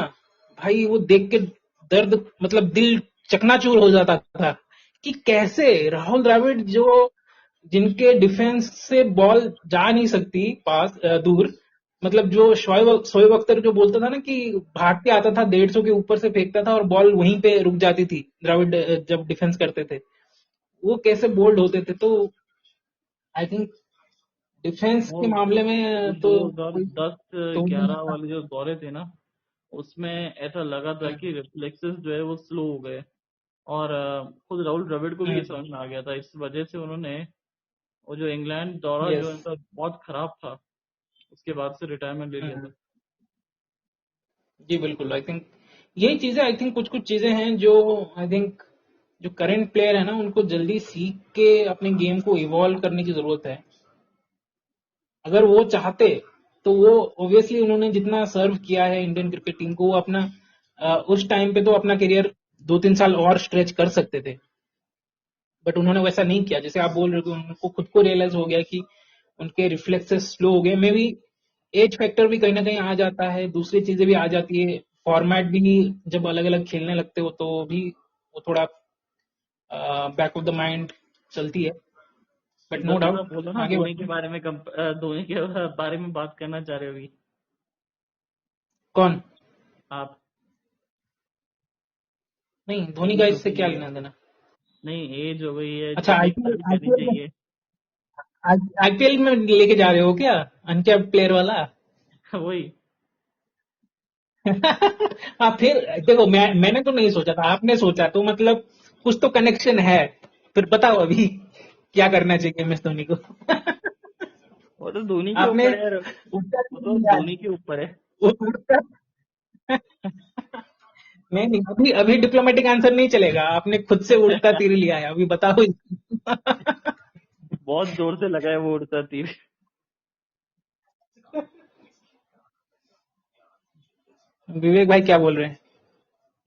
भाई, वो देख के दर्द, मतलब दिल चकनाचूर हो जाता था कि कैसे राहुल द्रविड़, जो जिनके डिफेंस से बॉल जा नहीं सकती पास दूर, मतलब जो शोएब अख्तर जो बोलता था ना कि भाग के आता था 150 के ऊपर से फेंकता था और बॉल वहीं पे रुक जाती थी द्रविड़ जब डिफेंस करते थे, वो कैसे बोल्ड होते थे। तो आई थिंक डिफेंस वो के मामले वो में तो कोई 2010-11 वाले जो दौरे थे ना, उसमें ऐसा लगा था हम्म, कि रिफ्लेक्सेस जो है वो स्लो हो गए। और खुद राहुल द्रविड़ को भी ये समझ में आ गया था, इस वजह से उन्होंने वो जो इंग्लैंड दौरा जो यस। इनका बहुत खराब था, उसके बाद से रिटायरमेंट ले लिया था। जी बिल्कुल, आई थिंक यही चीजें, आई थिंक कुछ कुछ चीजें हैं जो आई थिंक जो करंट प्लेयर है ना उनको जल्दी सीख के अपने गेम को इवॉल्व करने की जरूरत है। अगर वो चाहते तो वो ऑब्वियसली उन्होंने जितना सर्व किया है इंडियन क्रिकेट टीम को, वो अपना उस टाइम पे तो अपना करियर 2-3 साल और स्ट्रेच कर सकते थे, बट उन्होंने वैसा नहीं किया। जैसे आप बोल रहे हो, उनको खुद को रियलाइज हो गया कि उनके रिफ्लेक्सेस स्लो हो गए, मे बी एज फैक्टर भी कहीं ना कहीं आ जाता है, दूसरी चीजें भी आ जाती है, फॉर्मेट भी जब अलग अलग खेलने लगते हो तो भी वो थोड़ा बैक ऑफ द माइंड चलती है, बट नो सीधा सीधा डाउट बोलो ना, आगे धोनी के बढ़ते हैं। बारे में धोनी के बारे में बात करना चाह रहे होगी कौन? आप। नहीं, धोनी का एज हो इससे क्या गई है, लेना देना? नहीं एज हो गई है, अच्छा जब आईपीएल, रिटायर करनी आईपीएल में, चाहिए। आईपीएल में लेके जा रहे हो क्या अनकैप्ड प्लेयर वाला? वही। हाँ फिर देखो, मैंने तो नहीं सोचा था, आपने सोचा तो मतलब कुछ तो कनेक्शन है। फिर बताओ अभी क्या करना चाहिए एम एस धोनी को? वो तो धोनी के आपने ऊपर है यार, उत्तर वो नहीं तो दिया। धोनी के ऊपर है। उत्तर नहीं नहीं, अभी अभी डिप्लोमेटिक आंसर नहीं चलेगा, आपने खुद से उड़ता तीर लिया है, अभी बताओ। बहुत जोर से लगा है वो उड़ता तीर। विवेक भाई क्या बोल रहे हैं?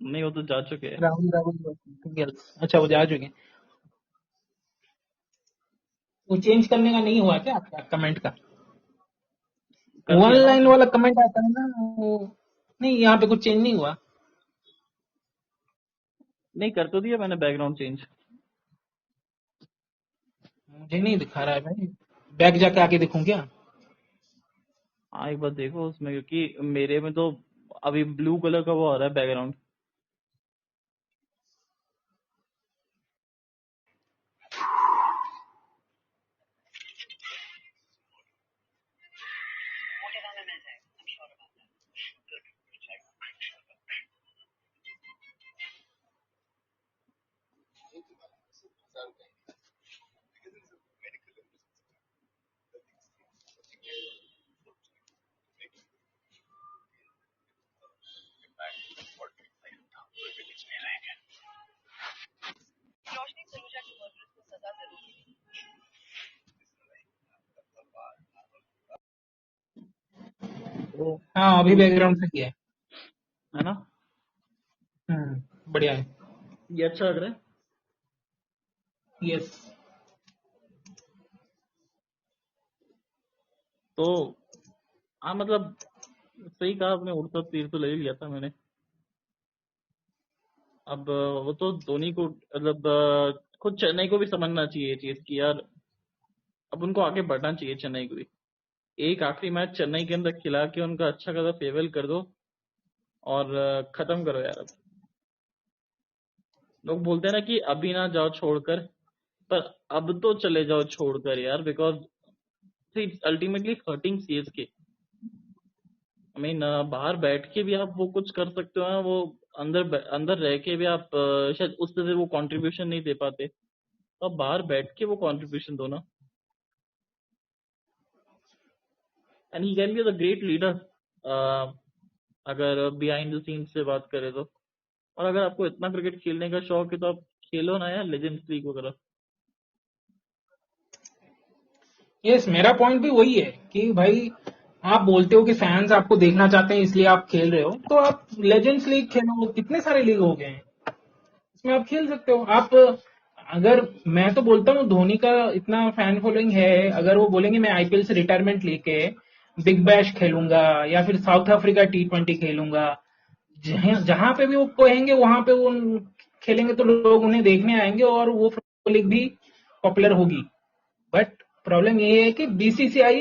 नहीं, वो तो जा चुके हैं। राहुल राहुल, अच्छा वो जा चुके हैं। वो चेंज करने का नहीं हुआ क्या आपका कमेंट का? कर वन दिया ना लाइन उसने। वाला कमेंट आता है ना वो, नहीं यहाँ पे कुछ चेंज नहीं हुआ। नहीं, कर तो दिया मैंने बैकग्राउंड चेंज। मुझे नहीं दिखा रहा है भाई, बैक जाके आके देखूं क्या? हाँ, एक बार देखो उसमें, क्योंकि मेरे में तो अभी ब्लू कलर का वो आ रहा है बैकग्राउंड। तो हाँ अभी बैकग्राउंड से किया है। है ना, बढ़िया है। ये अच्छा लग रहा है। यस तो हाँ मतलब सही कहा आपने, उड़ता तीर तो ले ही लिया था मैंने। अब वो तो धोनी को मतलब खुद चेन्नई को भी समझना चाहिए ये चीज कि यार अब उनको आगे बढ़ना चाहिए चेन्नई को भी। एक आखिरी मैच चेन्नई के अंदर खिला के उनका अच्छा खासा फेयरवेल कर दो और खत्म करो यार। अब लोग बोलते हैं ना कि अभी ना जाओ छोड़कर, पर अब तो चले जाओ छोड़कर यार, because ultimately hurting CSK. I mean बाहर बैठ के भी आप वो कुछ कर सकते हो ना, वो अंदर अंदर रह के भी आप शायद उस तरह से वो कंट्रीब्यूशन नहीं दे पाते, तो आप बाहर बैठ के वो कंट्रीब्यूशन दो ना। And he can be the great leader अगर बिहाइंड द सीन्स से बात करें तो। और अगर आपको इतना क्रिकेट खेलने का शौक है तो आप खेलो ना यार लेजेंड्स लीग वगैरह। यस मेरा पॉइंट भी वही है कि भाई आप बोलते हो कि फैंस आपको देखना चाहते हैं इसलिए आप खेल रहे हो, तो आप लेजेंड्स लीग खेलो, कितने सारे लीग हो गए हैं इसमें आप खेल सकते हो। आप अगर मैं तो बोलता हूँ धोनी का इतना फैन फॉलोइंग है, अगर वो बोलेंगे मैं आईपीएल से रिटायरमेंट लेके बिग बैश खेलूंगा या फिर साउथ अफ्रीका टी20 खेलूंगा, जहां पे भी वो कहेंगे वहां पे वो खेलेंगे तो लोग उन्हें देखने आएंगे और वो लीग भी पॉपुलर होगी। बट प्रॉब्लम ये है कि बीसीसीआई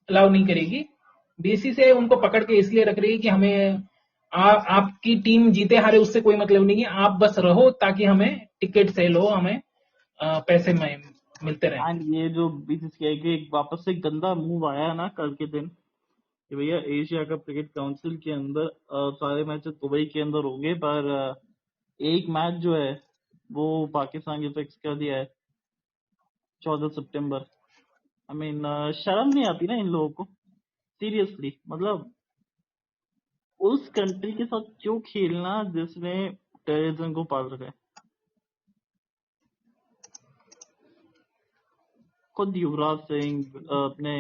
अलाउ नहीं करेगी। बीसीसीआई उनको पकड़ के इसलिए रख रही है कि हमें आपकी टीम जीते हारे उससे कोई मतलब नहीं है, आप बस रहो ताकि हमें टिकट सेल हो, हमें पैसे में मिलते रहे। एंड ये जो बीसीसीआई के एक वापस से गंदा मूव आया है ना कल के दिन कि भैया एशिया कप क्रिकेट काउंसिल के अंदर सारे मैचेस दुबई के अंदर होंगे, पर एक मैच जो है वो पाकिस्तान के फिक्स कर दिया है 14 सितंबर। आई मीन शर्म नहीं आती ना इन लोगों को, सीरियसली। मतलब उस कंट्री के साथ क्यों खेलना जिसने टेररिज्म को पाल रखा है। खुद युवराज सिंह अपने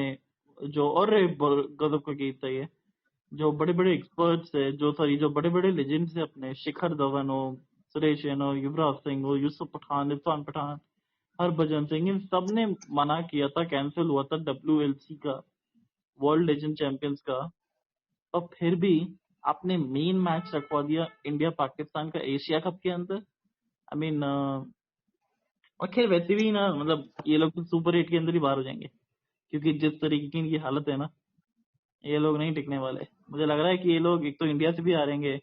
जो और गजब का गीत है ये, जो बड़े बड़े एक्सपर्ट्स है, जो बड़े बड़े लेजेंड्स है अपने, शिखर धवन हो, सुरेश रैना हो, युवराज सिंह हो, यूसुफ पठान, इरफान पठान, हरभजन सिंह, इन सब ने मना किया था, कैंसिल हुआ था WLC का, वर्ल्ड लेजेंड चैंपियंस का। और फिर भी आपने मेन मैच रखवा दिया इंडिया पाकिस्तान का एशिया कप के अंदर। आई मीन और खैर वैसे भी ना मतलब ये लोग तो सुपर 8 के अंदर ही बाहर हो जाएंगे, क्योंकि जिस तरीके की इनकी हालत है ना, ये लोग नहीं टिकने वाले। मुझे लग रहा है कि ये लोग एक तो इंडिया से भी हारेंगे,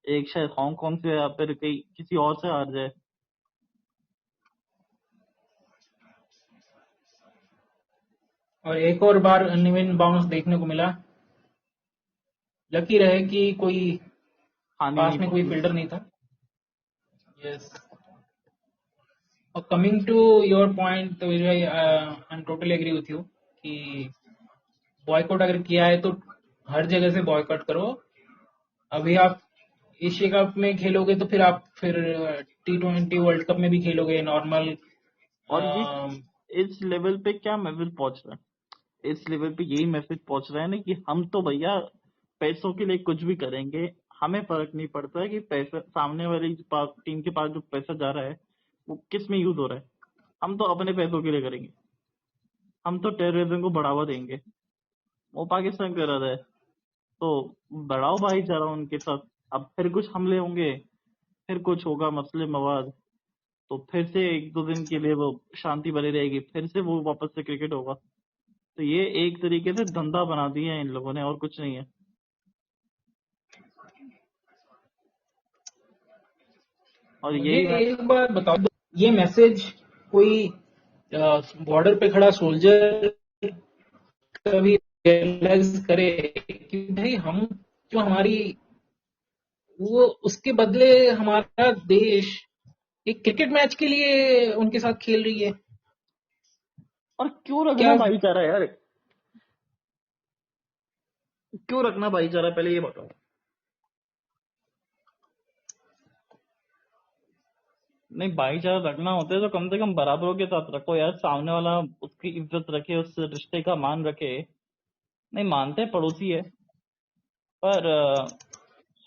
एक शायद हांगकांग से या फिर कहीं किसी और से हार जाए। और एक और बार अनइवन बाउंस देखने को मिला। लकी रहे कि कोई हानि पास नहीं में कोई पहुंची। फील्डर नहीं था। यस और कमिंग टू योर पॉइंट तो भाई I am totally agree with you कि बॉयकॉट अगर किया है तो हर जगह से बॉयकॉट करो। अभी आप एशिया कप में खेलोगे तो फिर आप फिर T20 वर्ल्ड कप में भी खेलोगे नॉर्मल। और ये इस लेवल पे क्या मैसेज पहुंच रहा है, इस लेवल पे यही मैसेज पहुंच रहा है ना कि हम तो भैया पैसों के लिए कुछ भी करेंगे, हमें फर्क नहीं पड़ता है कि पैसा सामने वाली टीम के पास जो पैसा जा रहा है वो किस में यूज हो रहा है, हम तो अपने पैसों के लिए करेंगे, हम तो टेररिज्म को बढ़ावा देंगे। वो पाकिस्तान कर रहा है तो बढ़ाओ भाईचारा उनके साथ। अब फिर कुछ हमले होंगे, फिर कुछ होगा मसले मवाद, तो फिर से 1-2 दिन के लिए वो शांति बनी रहेगी, फिर से वो वापस से क्रिकेट होगा। तो ये एक तरीके से धंधा बना दिया है इन लोगों ने, और कुछ नहीं है। और मुझे यही मैं एक बात बताओ, ये मैसेज कोई बॉर्डर पे खड़ा सोल्जर कभी रियलाइज करे कि भाई हम जो हमारी वो उसके बदले हमारा देश एक क्रिकेट मैच के लिए उनके साथ खेल रही है। और क्यों रखना क्या? भाईचारा यार, क्यों रखना भाईचारा, पहले ये बताओ। नहीं, भाईचारा रखना होता है तो कम से कम बराबरों के साथ रखो यार, सामने वाला उसकी इज्जत रखे, उस रिश्ते का मान रखे। नहीं मानते पड़ोसी है, पर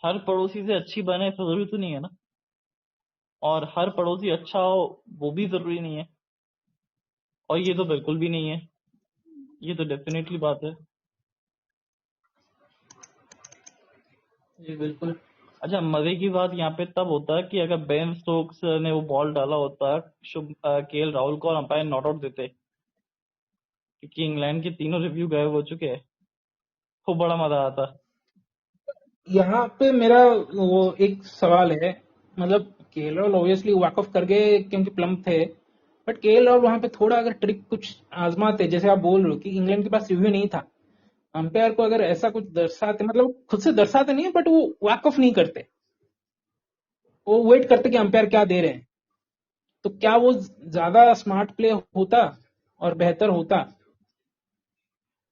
हर पड़ोसी से अच्छी बने ऐसा जरूरी तो नहीं है ना, और हर पड़ोसी अच्छा हो वो भी जरूरी नहीं है, और ये तो बिल्कुल भी नहीं है, ये तो डेफिनेटली बात है। जी बिल्कुल। अच्छा, मजे की बात यहाँ पे तब होता है कि अगर बेन स्टोक्स ने वो बॉल डाला होता, शुभ केएल राहुल को, और अंपायर नॉट आउट देते, क्योंकि इंग्लैंड के तीनों रिव्यू गायब हो चुके हैं, खूब बड़ा मजा आता। यहाँ पे मेरा वो एक सवाल है, मतलब KL Rahul obviously walk of कर गए क्योंकि प्लम्प थे, बट केएल राहुल वहां पे थोड़ा अगर ट्रिक कुछ आजमाते, जैसे आप बोल रहे हो कि इंग्लैंड के पास रिव्यू नहीं था, अंपायर को अगर ऐसा कुछ दर्शाते, मतलब खुद से दर्शाते नहीं है बट वो वॉक ऑफ नहीं करते, वो वेट करते कि अंपायर क्या दे रहे हैं, तो क्या वो ज्यादा स्मार्ट प्ले होता और बेहतर होता?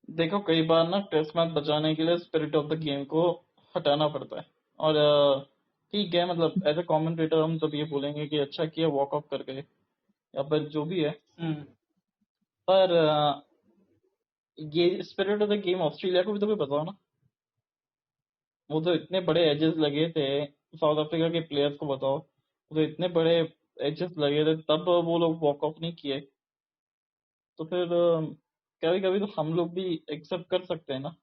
देखो, कई बार ना टेस्ट मैच बचाने के लिए स्पिरिट ऑफ द गेम को हटाना पड़ता है, और ठीक है, मतलब एज ए कमेंटेटर हम जब ये बोलेंगे कि अच्छा किया वॉक ऑफ कर गए, या फिर जो भी है, हम्म। पर ये spirit of the game Australia को भी तो कोई पता ना। वो तो इतने बड़े एजेस लगे थे, साउथ अफ्रीका के प्लेयर्स को बताओ, वो तो इतने बड़े एजेस लगे थे तब वो लोग वॉक ऑफ नहीं किए, तो फिर कभी कभी तो हम लोग भी एक्सेप्ट कर सकते हैं ना।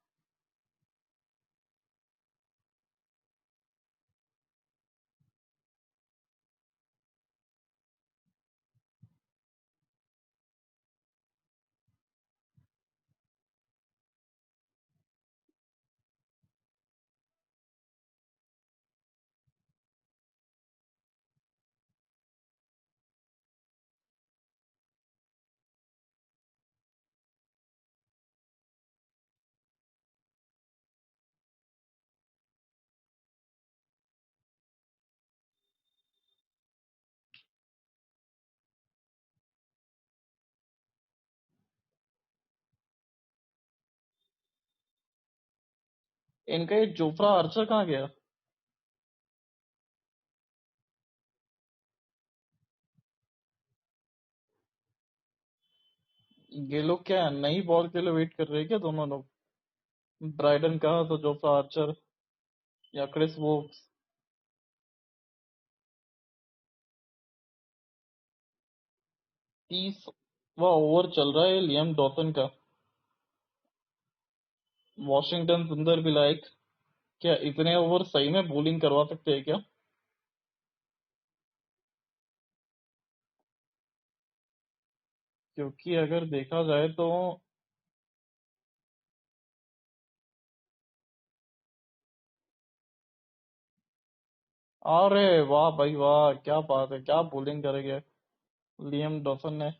इनका ये जोफ्रा आर्चर कहाँ गया? ये लोग क्या नई बॉल के लिए वेट कर रहे हैं क्या दोनों लोग? ब्राइडन कहा तो जोफ्रा आर्चर, या क्रिस वोक्स। 30वां ओवर चल रहा है लियम डॉसन का। वॉशिंगटन सुंदर भी लाइक, क्या इतने ओवर सही में बॉलिंग करवा सकते हैं क्या? क्योंकि अगर देखा जाए तो, अरे वाह भाई वाह, क्या बात है, क्या बॉलिंग करेंगे लियम डॉसन ने।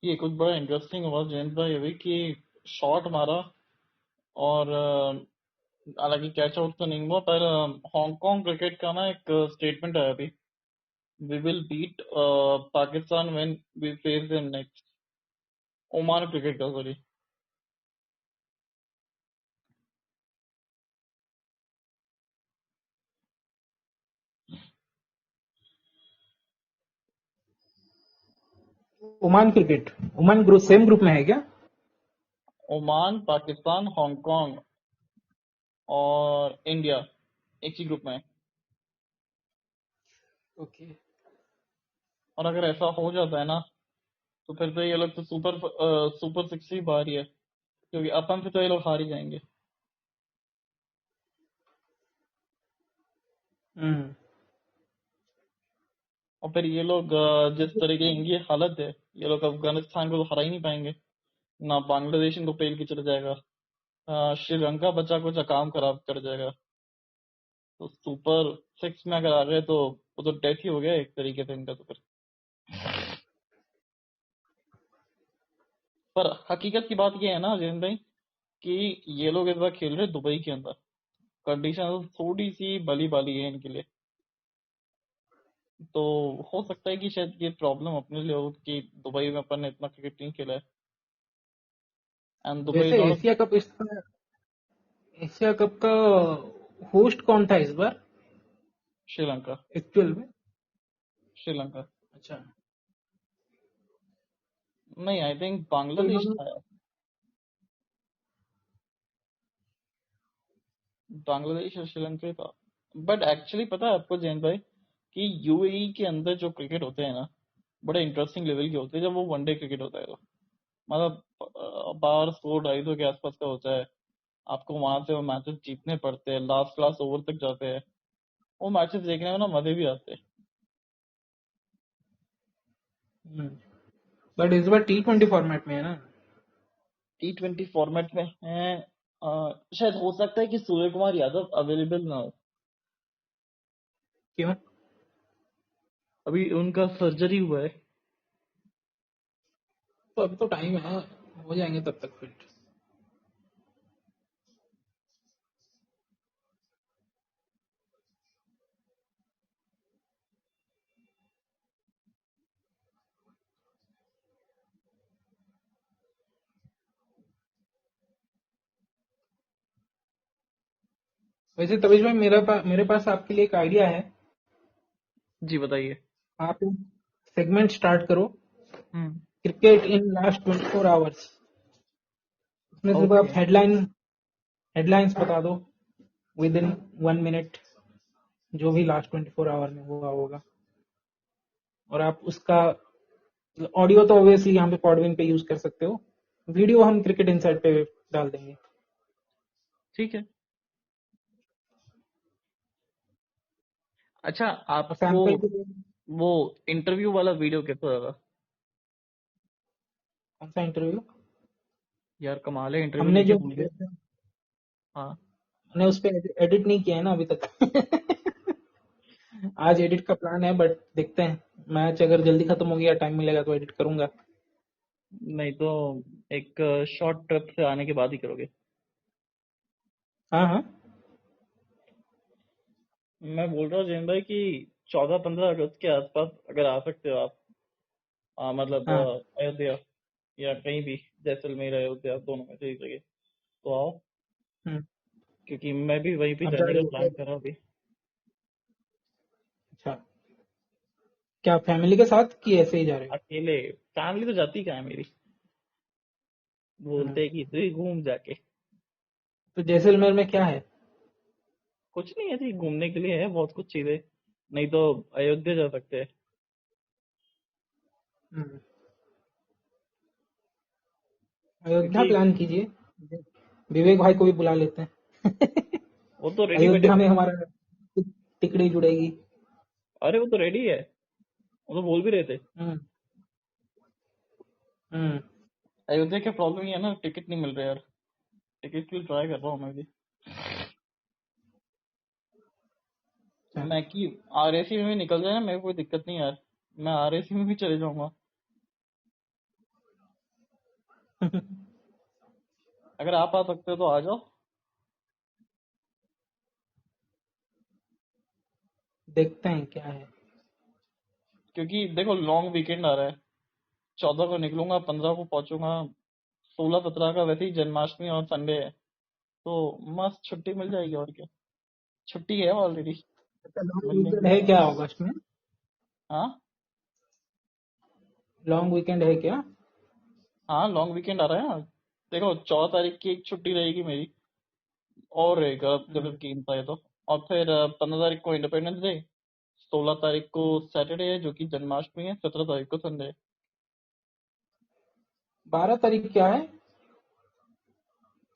ये कुछ बड़ा इंटरेस्टिंग हुआ जयंत भाई अभी कि शॉट मारा और हालांकि कैच आउट तो नहीं हुआ, पर हांगकांग क्रिकेट का ना एक स्टेटमेंट आया अभी, we will beat Pakistan when we face them next. Oman cricket का, sorry. Oman cricket, Oman group same group में है क्या? ओमान, पाकिस्तान, हांगकांग और इंडिया एक ही ग्रुप में है। ओके। और अगर ऐसा हो जाता है ना, तो फिर तो ये लोग तो सुपर सिक्स ही बाहर ही है, क्योंकि अपन से तो ये लोग हार ही जाएंगे। हम्म। और फिर ये लोग जिस तरीके की इनकी हालत है, ये लोग अफगानिस्तान को तो हरा ही नहीं पाएंगे, ना बांग्लादेश इनको पेल के चला जाएगा, श्रीलंका बचा कुछ काम खराब कर जाएगा। तो सुपर सिक्स में अगर आ गए तो वो तो डेथ ही हो गया एक तरीके से इनका तो फिर। पर हकीकत की बात ये है ना जयंत भाई, कि ये लोग इस बार खेल रहे दुबई के अंदर, कंडीशन थोड़ी सी बली बाली है इनके लिए। तो हो सकता है कि शायद ये प्रॉब्लम अपने लिए हो कि दुबई में अपन ने इतना क्रिकेट नहीं खेला है, एंड दुबई वैसे नॉट। एशिया कप का होस्ट कौन था इस बार श्रीलंका। एक्चुअल में? श्रीलंका। अच्छा। नहीं, आई थिंक तो बांग्लादेश इन्होंने था यार। बांग्लादेश और श्रीलंका ही था। बट एक्चुअली पता है आपको जैन भाई, कि यूएई के अंदर जो क्रिकेट होते हैं ना, बड़े इंटरेस्टिंग लेवल के होते हैं जब वो वनडे क्रिकेट होता है तो। मतलब बार 100 250 के आसपास का होता है। आपको वहां से वो मैचेस जीतने पड़ते हैं, लास्ट लास्ट ओवर तक जाते हैं। वो मैचेस देखने में ना मजे भी आते हैं। बट इस बार T20 फॉर्मेट में है ना? T20 फॉर्मेट में है। शायद हो सकता है कि सूर्य कुमार यादव अवेलेबल ना हो। क्यों? अभी उनका सर्जरी हुआ है। तो अभी तो टाइम है, हो जाएंगे तब तक फिट। वैसे तविश भाई, मेरे पास आपके लिए एक आइडिया है। जी बताइए। आप सेगमेंट स्टार्ट करो, hmm. Cricket in last 24 hours. उसमें सिर्फ आप ओके। हेडलाइंस बता दो विद इन 1 मिनट, जो भी लास्ट 24 आवर में हुआ होगा। और आप उसका ऑडियो तो ऑब्वियसली यहाँ पे पॉडविन पे यूज कर सकते हो, वीडियो हम क्रिकेट इनसाइट पे डाल देंगे। ठीक है। अच्छा, और आपको सैंपल के लिए वो इंटरव्यू वाला वीडियो कैसा लगा? कौन सा इंटरव्यू? यार कमाल है, इंटरव्यू हमने लेके जो तुमने। हाँ। हमने उस पर एडिट नहीं किया है ना अभी तक। आज एडिट का प्लान है, बट देखते हैं, मैच अगर जल्दी खत्म हो गया, टाइम मिलेगा तो एडिट करूंगा। नहीं तो एक शॉर्ट ट्रिप से आने के बाद ही करोगे? हाँ हाँ। मैं बोल रहा हूँ जैन भाई कि 14-15 अगस्त के आसपास अगर आ सकते हो आप, मतलब हाँ। अयोध्या या कहीं भी, जैसलमेर अयोध्या दोनों में से एक जगह, तो आओ। हम्म। क्योंकि मैं भी वहीं पे आप जा जाने रहे का हो क्या? प्लान कर रहा हूँ अभी। अच्छा, क्या फैमिली के साथ कि ऐसे ही जा रहे हो? अकेले। फैमिली तो जाती क्या है मेरी, हम्म। बोलते हैं कि तू ही घूम जाके। तो जैसलमेर में क्या है? कुछ नहीं है जी, घूमने के लिए है बहुत कुछ चीजें। नहीं तो अयोध्या जा सकते हैं। हम्म। अयोध्या क्योंकि प्लान कीजिए, विवेक भाई को भी बुला लेते हैं। वो तो रेडी बैठे अयोध्या हुए में हैं। हमारा टिकड़ी जुड़ेगी। अरे वो तो रेडी है, वो तो बोल भी रहे थे। हम्म। हम्म। अयोध्या की प्रॉब्लम ये है ना, टिकट नहीं मिल रहा यार। टिकट के लिए ट्राई कर रहा हूँ मैं भी। अच्छा। मैं कि आरएसी में भी निकल जाए ना, मेरे को कोई दिक्कत नहीं यार। मैं आरएसी में भी चले जाऊंगा। अगर आप आ सकते हो तो आ जाओ। देखते हैं क्या है। क्योंकि देखो लॉन्ग वीकेंड आ रहा है। 14 को निकलूंगा, 15 को पहुंचूंगा। 16-17 का वैसे ही जन्माष्टमी और संडे है, तो मस्त छुट्टी मिल जाएगी और क्या। छुट्टी है ऑलरेडी, अच्छा, लॉन्ग मिलने वीकेंड की। है क्या अगस्त में? हाँ। लॉन्ग वीकेंड है क्या? हाँ लॉन्ग वीकेंड आ रहा है ना। देखो 14 तारीख की एक छुट्टी रहेगी मेरी, और रहेगा जब हम्म, गेम था ये तो। और फिर 15 तारीख को इंडिपेंडेंस डे। 16 तारीख को सैटरडे है जो कि जन्माष्टमी है। 17 तारीख को संडे है। 12 तारीख क्या है?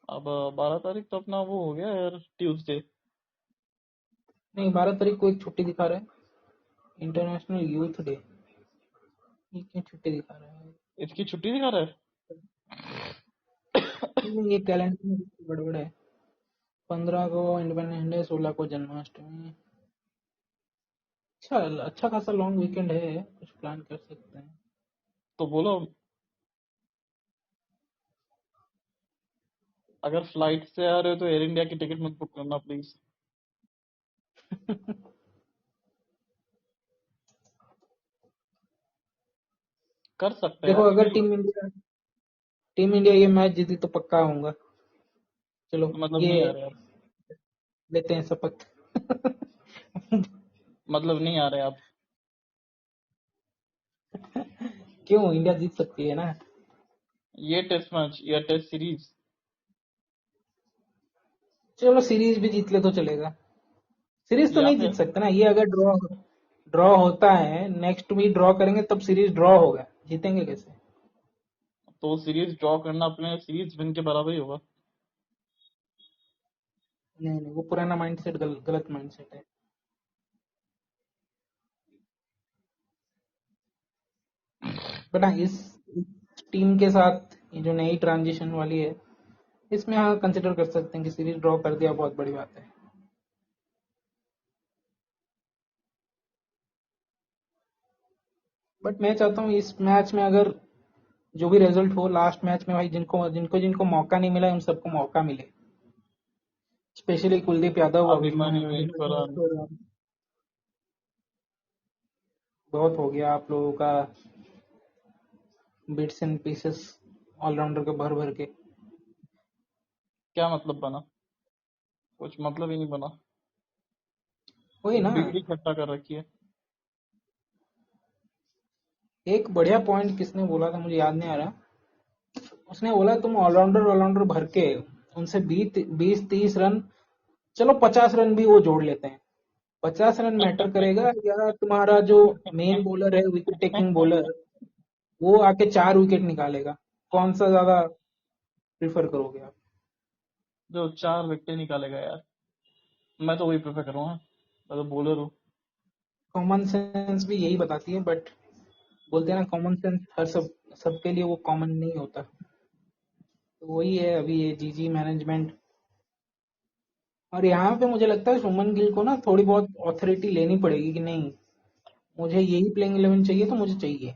अब 12 तारीख तो अपना वो हो गया यार, ट्यूसडे। नहीं, 12 तारीख को एक छुट्टी दिखा रहा है, इंटरनेशनल यूथ डे। ये क्या छुट्टी दिखा रहा है? इसकी छुट्टी दिखा रहा है। नहीं, ये कैलेंडर में कुछ गड़बड़ है। 15 को इंडिपेंडेंस डे, 16 को जन्माष्टमी। अच्छा, अच्छा खासा लॉन्ग वीकेंड है, कुछ प्लान कर सकते हैं। तो बोलो, अगर फ्लाइट से आ रहे हो तो एयर इंडिया की टिकट मत बुक करना प्लीज। कर सकते हैं देखो, यार, अगर क्योंकि टीम इंडिया ये मैच जीती तो पक्का आऊंगा। चलो, मतलब ये नहीं आ रहे आप। लेते हैं शपथ। मतलब नहीं आ रहे आप। क्यों, इंडिया जीत सकती है ना। ये टेस्ट मैच या टेस्ट सीरीज। चलो, सीरीज भी जीत ले तो चलेगा। सीरीज तो या नहीं फिर जीत सकते ना, ये अगर ड्रॉ ड्रॉ होता है, नेक्स्ट भी ड्रॉ करेंगे तब सीरीज ड्रॉ होगा, जीतेंगे कैसे? तो सीरीज ड्रॉ करना अपने सीरीज विन के बराबर ही होगा। नहीं नहीं, वो पुराना माइंडसेट गलत माइंडसेट है। बट हाँ, इस टीम के साथ ये जो नई ट्रांजिशन वाली है, इसमें हाँ कंसिडर कर सकते हैं कि सीरीज ड्रॉ कर दिया, बहुत बड़ी बात है। बट मैं चाहता हूँ इस मैच में अगर जो भी रिजल्ट हो, लास्ट मैच में भाई जिनको जिनको जिनको मौका नहीं मिला है, उन सबको मौका मिले। स्पेशली कुलदीप यादव, अभिमन्यु ईश्वरन। अभिमन्यु। बहुत हो गया आप लोगों का बिट्स एंड पीसेस ऑलराउंडर के भर भर के। क्या मतलब बना? कुछ मतलब ही नहीं बना। वही ना। बिगड़ी इकट्ठा कर रखी है। एक बढ़िया पॉइंट किसने बोला था, मुझे याद नहीं आ रहा। उसने बोला तुम ऑलराउंडर ऑलराउंडर भर के उनसे 20-30 रन, चलो 50 रन भी वो जोड़ लेते हैं। 50 रन मैटर करेगा या तुम्हारा जो मेन बॉलर है, विकेट टेकिंग बॉलर, वो आके 4 विकेट निकालेगा? कौन सा ज्यादा प्रिफर करोगे आप? जो 4 विकेट निकालेगा यार, मैं तो वही प्रेफर करूंगा। मैं तो बॉलर हूँ। कॉमन सेंस भी यही बताती है, बट बोलते हैं ना, कॉमन सेंस हर सबके लिए वो कॉमन नहीं होता। तो वही है अभी ये जीजी मैनेजमेंट। और यहाँ पे मुझे लगता है सुमन गिल को ना थोड़ी बहुत ऑथोरिटी लेनी पड़ेगी कि नहीं, मुझे यही प्लेइंग 11 चाहिए तो मुझे चाहिए।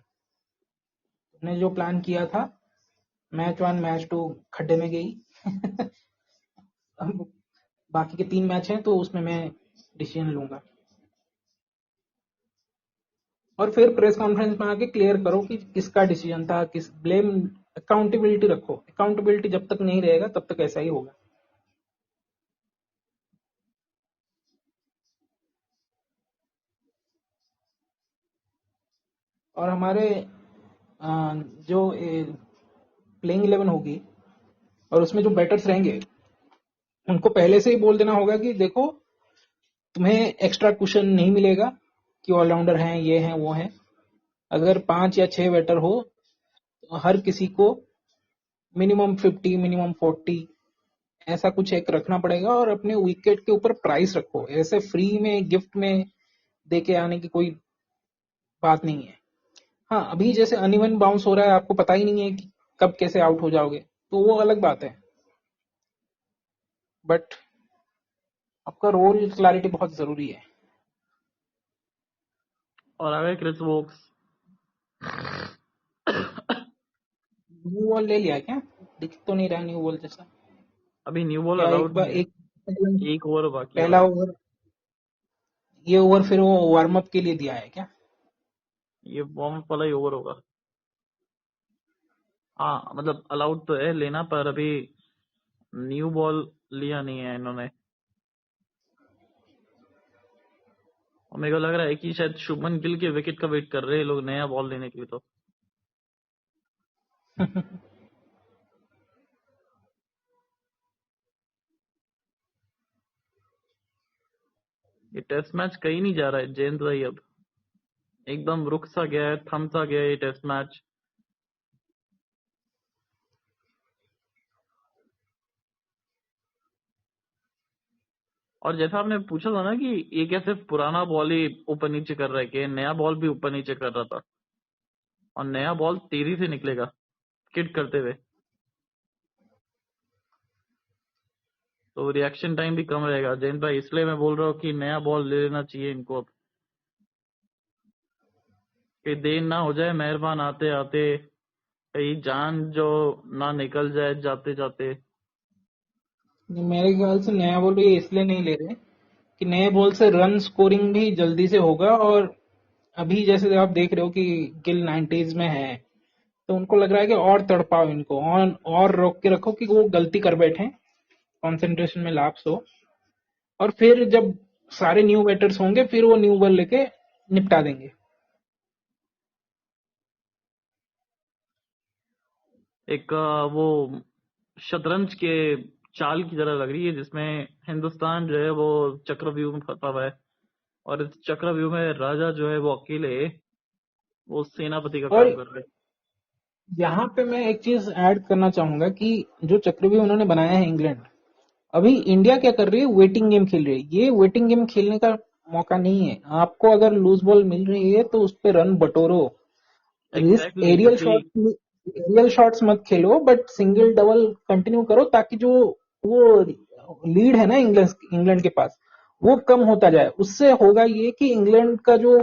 उसने जो प्लान किया था, मैच 1 मैच 2 खड्डे में गई। अब बाकी के 3 मैच हैं तो उसमें मैं डिसीजन लूंगा। और फिर प्रेस कॉन्फ्रेंस में आके क्लियर करो कि किसका डिसीजन था, किस ब्लेम। अकाउंटेबिलिटी रखो, अकाउंटेबिलिटी जब तक नहीं रहेगा तब तक ऐसा ही होगा। और हमारे जो प्लेइंग 11 होगी और उसमें जो बैटर्स रहेंगे, उनको पहले से ही बोल देना होगा कि देखो, तुम्हें एक्स्ट्रा कुशन नहीं मिलेगा कि ऑलराउंडर हैं, ये हैं, वो हैं। अगर 5 या 6 बैटर हो तो हर किसी को मिनिमम 50, मिनिमम 40, ऐसा कुछ एक रखना पड़ेगा। और अपने विकेट के ऊपर प्राइस रखो, ऐसे फ्री में गिफ्ट में दे के आने की कोई बात नहीं है। हाँ, अभी जैसे अनइवन बाउंस हो रहा है, आपको पता ही नहीं है कि कब कैसे आउट हो जाओगे, तो वो अलग बात है। बट आपका रोल क्लैरिटी बहुत जरूरी है। और आ गए क्रिस वोक्स। न्यू बॉल ले लिया क्या? दिख तो नहीं रहा न्यू बॉल जैसा। अभी न्यू बॉल क्या एक अलाउड बार नहीं है, एक एक ओवर बाकी है पहला बस। ओवर, ये ओवर फिर वो वार्म अप के लिए दिया है क्या? ये वार्म अप वाला ही ओवर होगा। हाँ मतलब अलाउड तो है लेना, पर अभी न्यू बॉल लिया नहीं है इन्होंने। और मेरे को लग रहा है कि शायद शुभमन गिल के विकेट का वेट कर रहे हैं लोग नया बॉल लेने के लिए। तो ये टेस्ट मैच कहीं नहीं जा रहा है जयंत भाई, अब एकदम रुक सा गया है, थम सा गया है ये टेस्ट मैच। और जैसा आपने पूछा था ना कि ये कैसे पुराना बॉल ही ऊपर नीचे कर रहा है, कि नया बॉल भी ऊपर नीचे कर रहा था, और नया बॉल तेजी से निकलेगा किट करते हुए, तो रिएक्शन टाइम भी कम रहेगा जयंत भाई। इसलिए मैं बोल रहा हूँ कि नया बॉल ले लेना चाहिए इनको अब, कि देर ना हो जाए मेहरबान आते आते, कहीं जान जो ना निकल जाए जाते जाते। मेरे ख्याल से नया बॉल ये इसलिए नहीं ले रहे कि नए बॉल से रन स्कोरिंग भी जल्दी से होगा, और अभी जैसे आप देख रहे हो कि गिल 90s में है, तो उनको लग रहा है कि और तड़पाओ इनको, और रोक के रखो कि वो गलती कर बैठे, कंसंट्रेशन में लैप्स हो, और फिर जब सारे न्यू बैटर्स होंगे फिर वो न्यू बॉल लेके निपटा देंगे। एक वो शतरंज के चाल की तरह लग रही है, जिसमें हिंदुस्तान जो है वो चक्रव्यूह में फंसा हुआ है, और इस चक्रव्यूह में राजा जो है वो अकेले वो सेनापति का और काम कर रहे हैं। यहाँ पे मैं एक चीज ऐड करना चाहूंगा कि जो चक्रव्यूह उन्होंने बनाया है इंग्लैंड, अभी इंडिया क्या कर रही है, वेटिंग गेम खेल रही है। ये वेटिंग गेम खेलने का मौका नहीं है। आपको अगर लूज बॉल मिल रही है तो उस पे रन बटोरो। रिस्क एग्जैक्टली, एरियल क्योंकि शॉट्स, एरियल शॉट्स मत खेलो, बट सिंगल डबल कंटिन्यू करो, ताकि जो वो लीड है ना इंग्लैंड इंग्लैंड के पास, वो कम होता जाए। उससे होगा ये कि इंग्लैंड का जो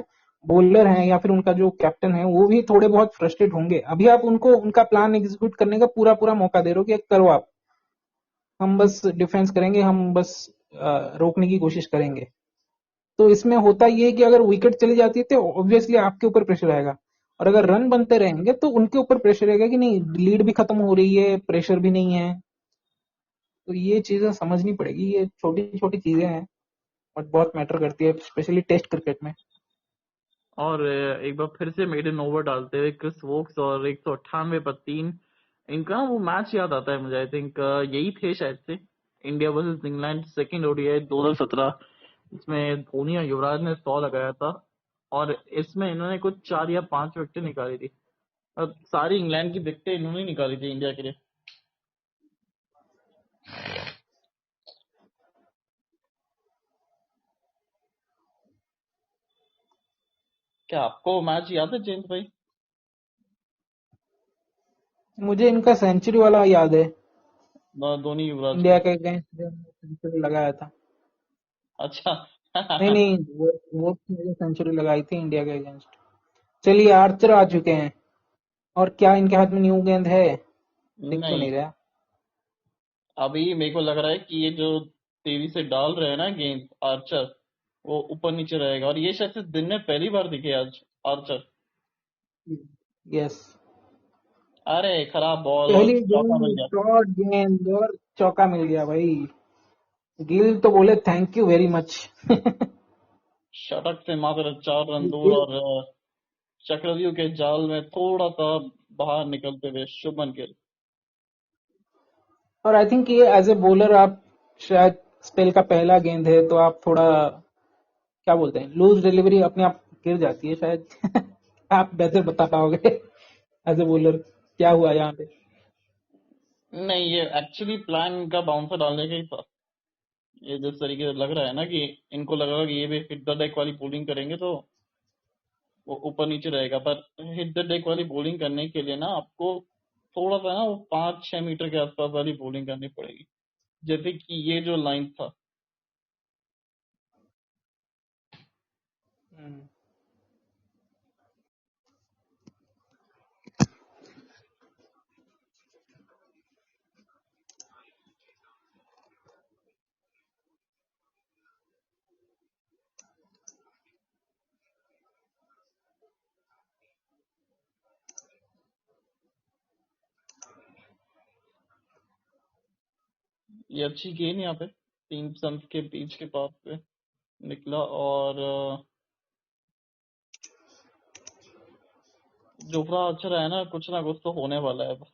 बॉलर है या फिर उनका जो कैप्टन है वो भी थोड़े बहुत फ्रस्ट्रेट होंगे। अभी आप उनको उनका प्लान एग्जीक्यूट करने का पूरा पूरा मौका दे रहे हो कि करो आप, हम बस डिफेंस करेंगे, हम बस रोकने की कोशिश करेंगे। तो इसमें होता ये है कि अगर विकेट चली जाती है तो ऑब्वियसली आपके ऊपर प्रेशर आएगा, और अगर रन बनते रहेंगे तो उनके ऊपर प्रेशर रहेगा कि नहीं, लीड भी खत्म हो रही है, प्रेशर भी नहीं है। तो ये चीजें समझनी पड़ेगी। ये छोटी छोटी चीजें हैं बट बहुत मैटर करती है, स्पेशली टेस्ट क्रिकेट में। और एक बार फिर से मेडन ओवर डालते हुए क्रिस वोक्स और 198 पर 3, इनका वो मैच याद आता है मुझे। आई थिंक यही थे शायद से, India versus England second ODI 2017, इसमें धोनी और युवराज ने 100 लगाया था, और इसमें इन्होंने कुछ 4 या 5 विकेटें निकाली थी। अब सारी इंग्लैंड की विकेटें इन्होंने निकाली थी इंडिया के लिए। क्या आपको मैच याद है जयंत भाई? मुझे इनका सेंचुरी वाला याद है, धोनी युवराज इंडिया का? के अगेंस्ट सेंचुरी लगाया था। अच्छा। नहीं नहीं, वो सेंचुरी लगाई थी इंडिया के अगेंस्ट। चलिए, आर्चर आ चुके हैं, और क्या इनके हाथ में न्यू गेंद है? दिख तो नहीं, नहीं रहा। अभी मेरे को लग रहा है कि ये जो तेजी से डाल रहे हैं ना गेंद आर्चर, वो ऊपर नीचे रहेगा, और ये शायद से दिन में पहली बार दिखे आज आर्चर। यस, अरे खराब बॉल, और पहली चौका गेंद मिल गया। शॉर्ट गेंद और चौका मिल गया भाई। गिल तो बोले थैंक यू वेरी मच। शतक से मात्र 4 रन दूर, गिल, और चक्रव्यूह के जाल में थोड़ा सा बाहर निकलते हुए शुभमन गिल। और आई थिंक ये एज ए बॉलर आप शायद स्पेल का पहला गेंद है, तो आप थोड़ा क्या बोलते हैं, लूज डिलीवरी अपने आप गिर जाती है शायद। आप बेहतर बता पाओगे एज ए बॉलर क्या हुआ यहाँ पे। नहीं, ये एक्चुअली प्लान का बाउंसर डालने का ही था। ये जिस तरीके से लग रहा है ना कि इनको लग रहा है कि ये भी हिट द डेक वाली बॉलिंग करेंगे तो वो ऊपर नीचे रहेगा, पर हिट द डेक वाली बॉलिंग करने के लिए ना आपको थोड़ा सा ना वो 5-6 मीटर के आसपास वाली बॉलिंग करनी पड़ेगी, जैसे कि ये जो लाइन था। हम्म। ये अच्छी गेंद यहाँ पे 3 स्टंप के बीच के पास पे निकला, और जोफ्रा अच्छा रहा है ना कुछ तो होने वाला है अब।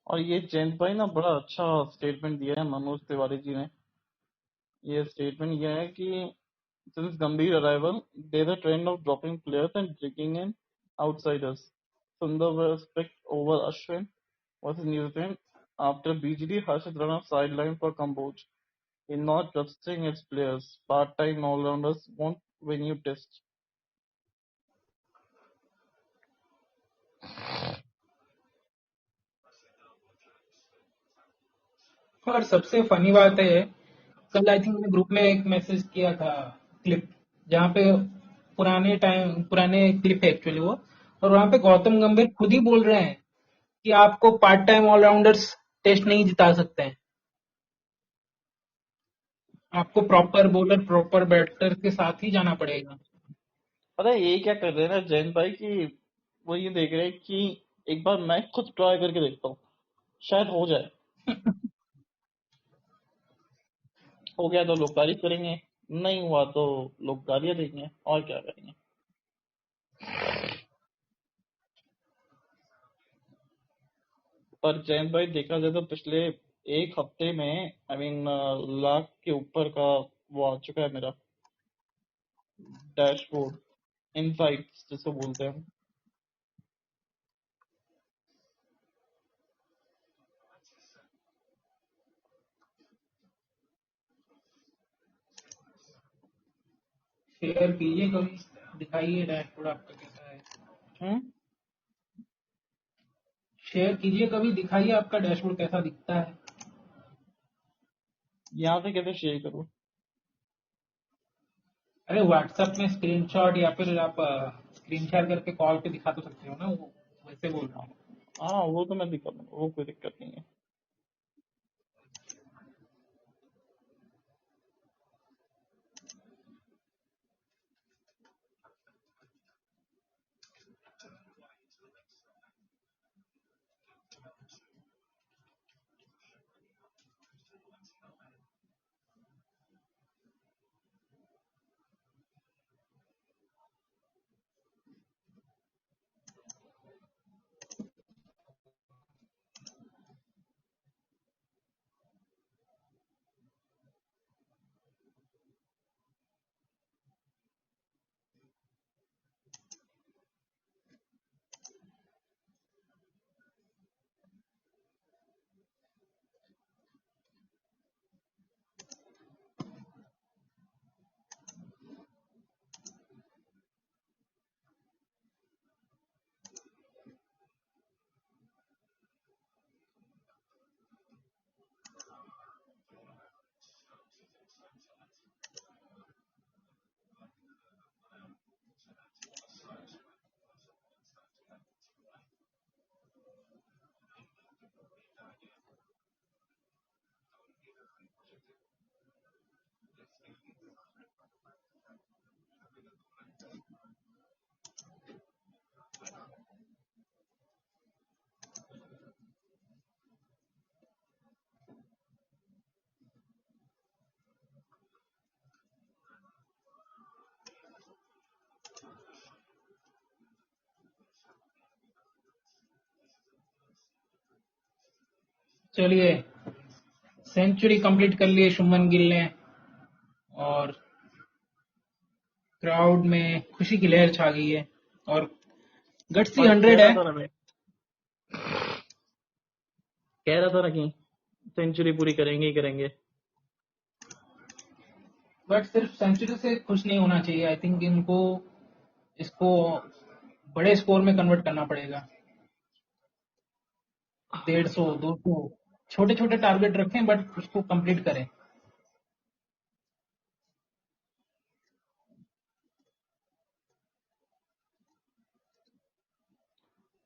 और ये जयंत भाई ना बड़ा अच्छा स्टेटमेंट दिया है मनोज तिवारी जी ने। ये स्टेटमेंट ये है कि since Gambhir arrival, there's a trend of dropping players and bringing in outsiders. Sundar was picked over Ashwin versus New Zealand after BGD Harshit Rana sidelined for Cambodia. In not trusting its players, part-time all-rounders won't win you test. और सबसे फनी बात है, कल आई थिंक मैंने ग्रुप में एक मैसेज किया था, क्लिप, जहाँ पे पुराने क्लिप है एक्चुअली वो, और वहां पे गौतम गंभीर खुद ही बोल रहे हैं कि आपको पार्ट टाइम ऑलराउंडर्स टेस्ट नहीं जिता सकते हैं, आपको प्रॉपर बॉलर प्रॉपर बैटर के साथ ही जाना पड़ेगा। पता है ये क्या कर रहे हैं ना जयंत भाई की, वो ये देख रहे हैं कि एक बार मैं खुद ट्राई करके देखता हूँ, शायद हो जाए। हो गया तो लोग तारीफ करेंगे, नहीं हुआ तो लोग गालियां देंगे, और क्या करेंगे। पर जयंत भाई देखा जाए तो पिछले एक हफ्ते में आई मीन लाख के ऊपर का वो आ चुका है मेरा डैशबोर्ड, इनसाइट्स जिसको बोलते हैं। शेयर कीजिए कभी, दिखाइए डैशबोर्ड आपका कैसा है। हम्म। शेयर कीजिए कभी, दिखाइए आपका डैशबोर्ड कैसा दिखता है। यहाँ से कैसे शेयर करूँ? अरे व्हाट्सएप में स्क्रीनशॉट या फिर आप स्क्रीन शेयर करके कॉल पे दिखा तो सकते हो ना, वो वैसे बोल रहा हूँ। हाँ वो तो मैं दिखा दूंगा, वो कोई दिक्कत नहीं है। चलिए, सेंचुरी कंप्लीट कर लिए शुभमन गिल ने और क्राउड में खुशी की लहर छा गई है और गट्सी मैं 100 है। कह रहा था ना कि सेंचुरी पूरी करेंगे ही करेंगे। बट सिर्फ सेंचुरी से खुश नहीं होना चाहिए। आई थिंक इनको इसको बड़े स्कोर में कन्वर्ट करना पड़ेगा। 150, 200 छोटे छोटे टारगेट रखें बट उसको कंप्लीट करें।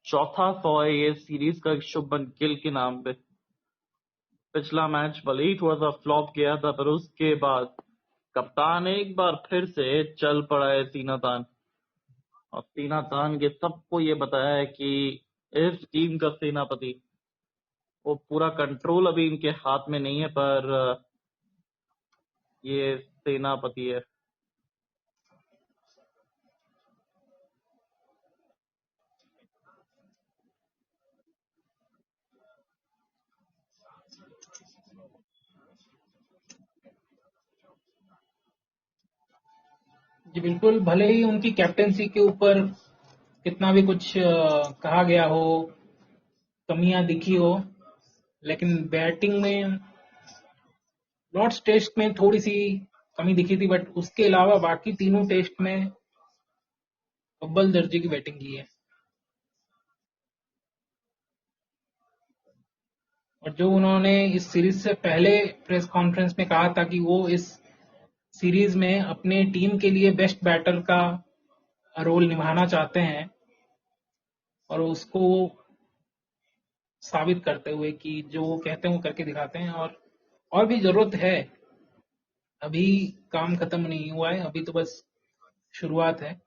चौथा 100 है ये सीरीज का शुभमन गिल के नाम पे। पिछला मैच भले ही थोड़ा सा फ्लॉप गया था, पर उसके बाद कप्तान एक बार फिर से चल पड़ा है सीना तान, और सीना तान के सबको ये बताया है कि इस टीम का सेनापति, वो पूरा कंट्रोल अभी इनके हाथ में नहीं है, पर ये सेनापति है। जी बिल्कुल, भले ही उनकी कैप्टेंसी के ऊपर कितना भी कुछ कहा गया हो, कमियां दिखी हो, लेकिन बैटिंग में लॉर्ड्स टेस्ट में थोड़ी सी कमी दिखी थी, बट उसके अलावा बाकी तीनों टेस्ट में अव्वल दर्जे की बैटिंग की है। और जो उन्होंने इस सीरीज से पहले प्रेस कॉन्फ्रेंस में कहा था कि वो इस सीरीज में अपने टीम के लिए बेस्ट बैटर का रोल निभाना चाहते हैं, और उसको साबित करते हुए कि जो वो कहते हैं वो करके दिखाते हैं। और भी जरूरत है, अभी काम खत्म नहीं हुआ है, अभी तो बस शुरुआत है।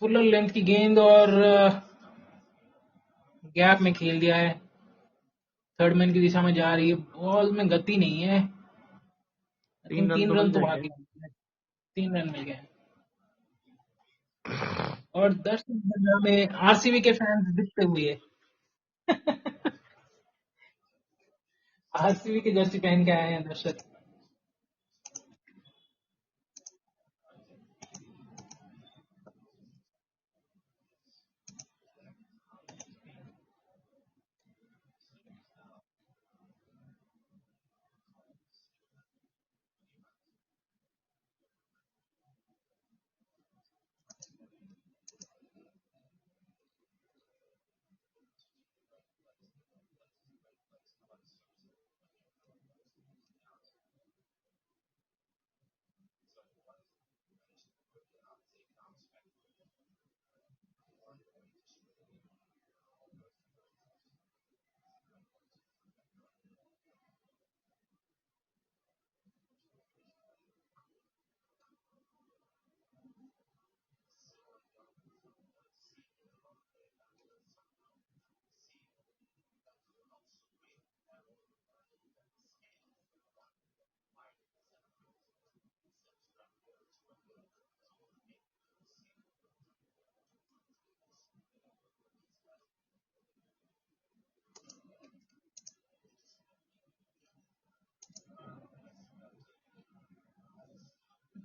फुल लेंथ की गेंद और गैप में खेल दिया है, थर्ड मैन की दिशा में जा रही है, बॉल में गति नहीं है। आई 3 थिंक रन 3 तो रन मिल तो जाएंगे। बाकी हैं। 3 रन मिल गए हैं। और दर्शक में आरसीबी के फैंस दिखते हुए, आरसीबी के जर्सी पहन के आए हैं दर्शक।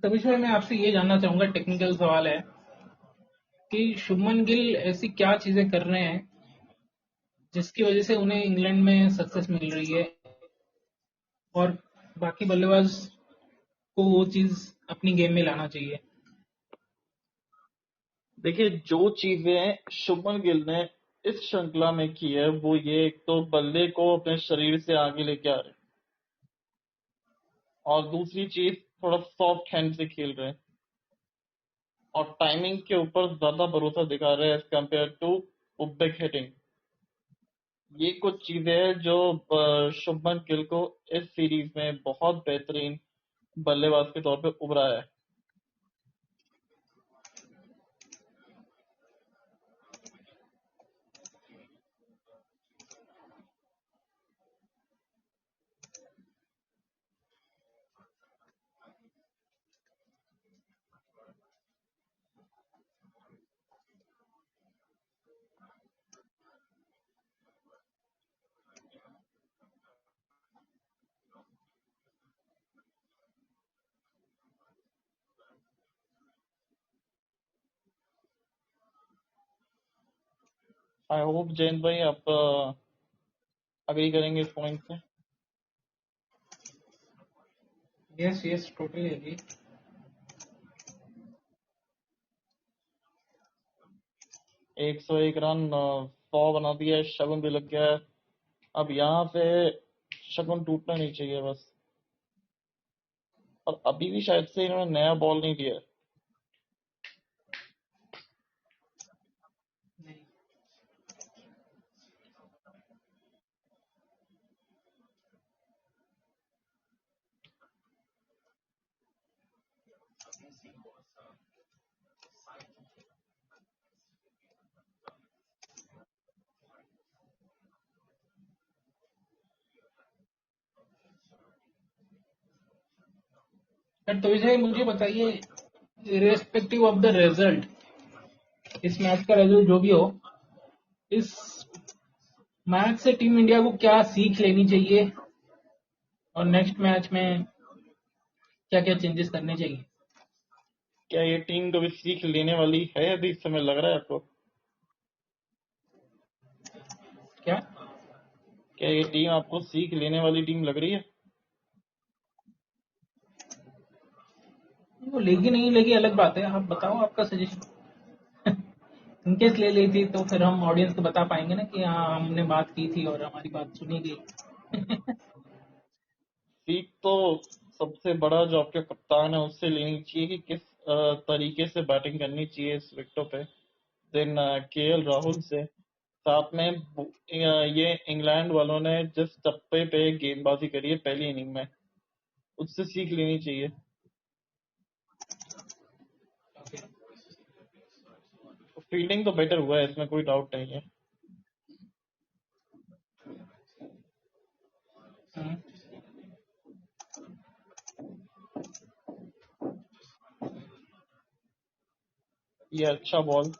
तभी से मैं आपसे ये जानना चाहूंगा, टेक्निकल सवाल है कि शुभमन गिल ऐसी क्या चीजें कर रहे हैं जिसकी वजह से उन्हें इंग्लैंड में सक्सेस मिल रही है, और बाकी बल्लेबाज को वो चीज अपनी गेम में लाना चाहिए। देखिए, जो चीजें शुभमन गिल ने इस श्रृंखला में की है, वो ये, एक तो बल्ले को अपने शरीर से आगे लेके आ रहे हैं, और दूसरी चीज थोड़ा सॉफ्ट हैंड से खेल रहे हैं, और टाइमिंग के ऊपर ज्यादा भरोसा दिखा रहे हैं as compare to big hitting. ये कुछ चीजें हैं जो शुभमन गिल को इस सीरीज में बहुत बेहतरीन बल्लेबाज के तौर पे उभरा है। आई होप जयंत भाई आप अग्री करेंगे इस पॉइंट से। Yes, totally agree. 101 रन 100 बना दिया है, शगुन भी लग गया है। अब यहाँ पे शगुन टूटना नहीं चाहिए बस। और अभी भी शायद से इन्होंने नया बॉल नहीं दिया है। नहीं, तो विजय मुझे बताइए, इरेस्पेक्टिव ऑफ द रिजल्ट, इस मैच का रिजल्ट जो भी हो, इस मैच से टीम इंडिया को क्या सीख लेनी चाहिए और नेक्स्ट मैच में क्या क्या चेंजेस करने चाहिए? क्या ये टीम कभी सीख लेने वाली है अभी इस समय लग रहा है आपको? क्या क्या ये टीम आपको सीख लेने वाली टीम लग रही है? वो लेगी नहीं लेगी अलग बात है, आप बताओ आपका सजेशन। इनकेस ले ली थी तो फिर हम ऑडियंस को बता पाएंगे ना कि हाँ हमने बात की थी और हमारी बात सुनी गई। सीख तो सबसे बड़ा जो आपके कप्तान है उससे लेनी चाहिए कि किस तरीके से बैटिंग करनी चाहिए इस विकेटों पे। देन केएल राहुल से। साथ में ये इंग्लैंड वालों ने जिस टप्पे पे गेंदबाजी करी है पहली इनिंग में, उससे सीख लेनी चाहिए। फील्डिंग तो बेटर हुआ है, इसमें कोई डाउट नहीं है। हम्म, ये अच्छा बॉल।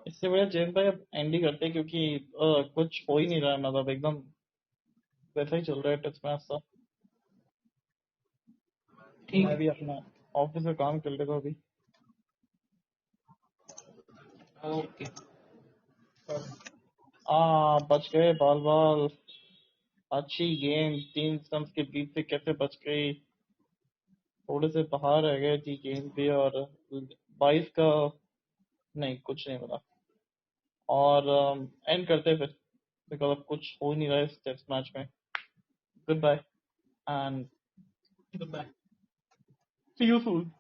इससे बढ़िया जयंत भाई अब एंड ही करते हैं, क्योंकि कुछ हो ही नहीं रहा है, मतलब एकदम वैसा ही चल रहा है टेस्ट मैच सा। ठीक मैं है, भी अपना ऑफिस में काम कर लेता हूँ अभी। ओके। बच गए बाल बाल। अच्छी गेम, 3 स्टंप्स के बीच से कैसे बच गई। थोड़े से बाहर रह गए थी गेंद भी। और 22 का नहीं, कुछ नहीं बना। और एंड करते फिर, बिकॉज अब कुछ हो ही नहीं रहा है इस टेस्ट मैच में। Goodbye and goodbye. See you soon.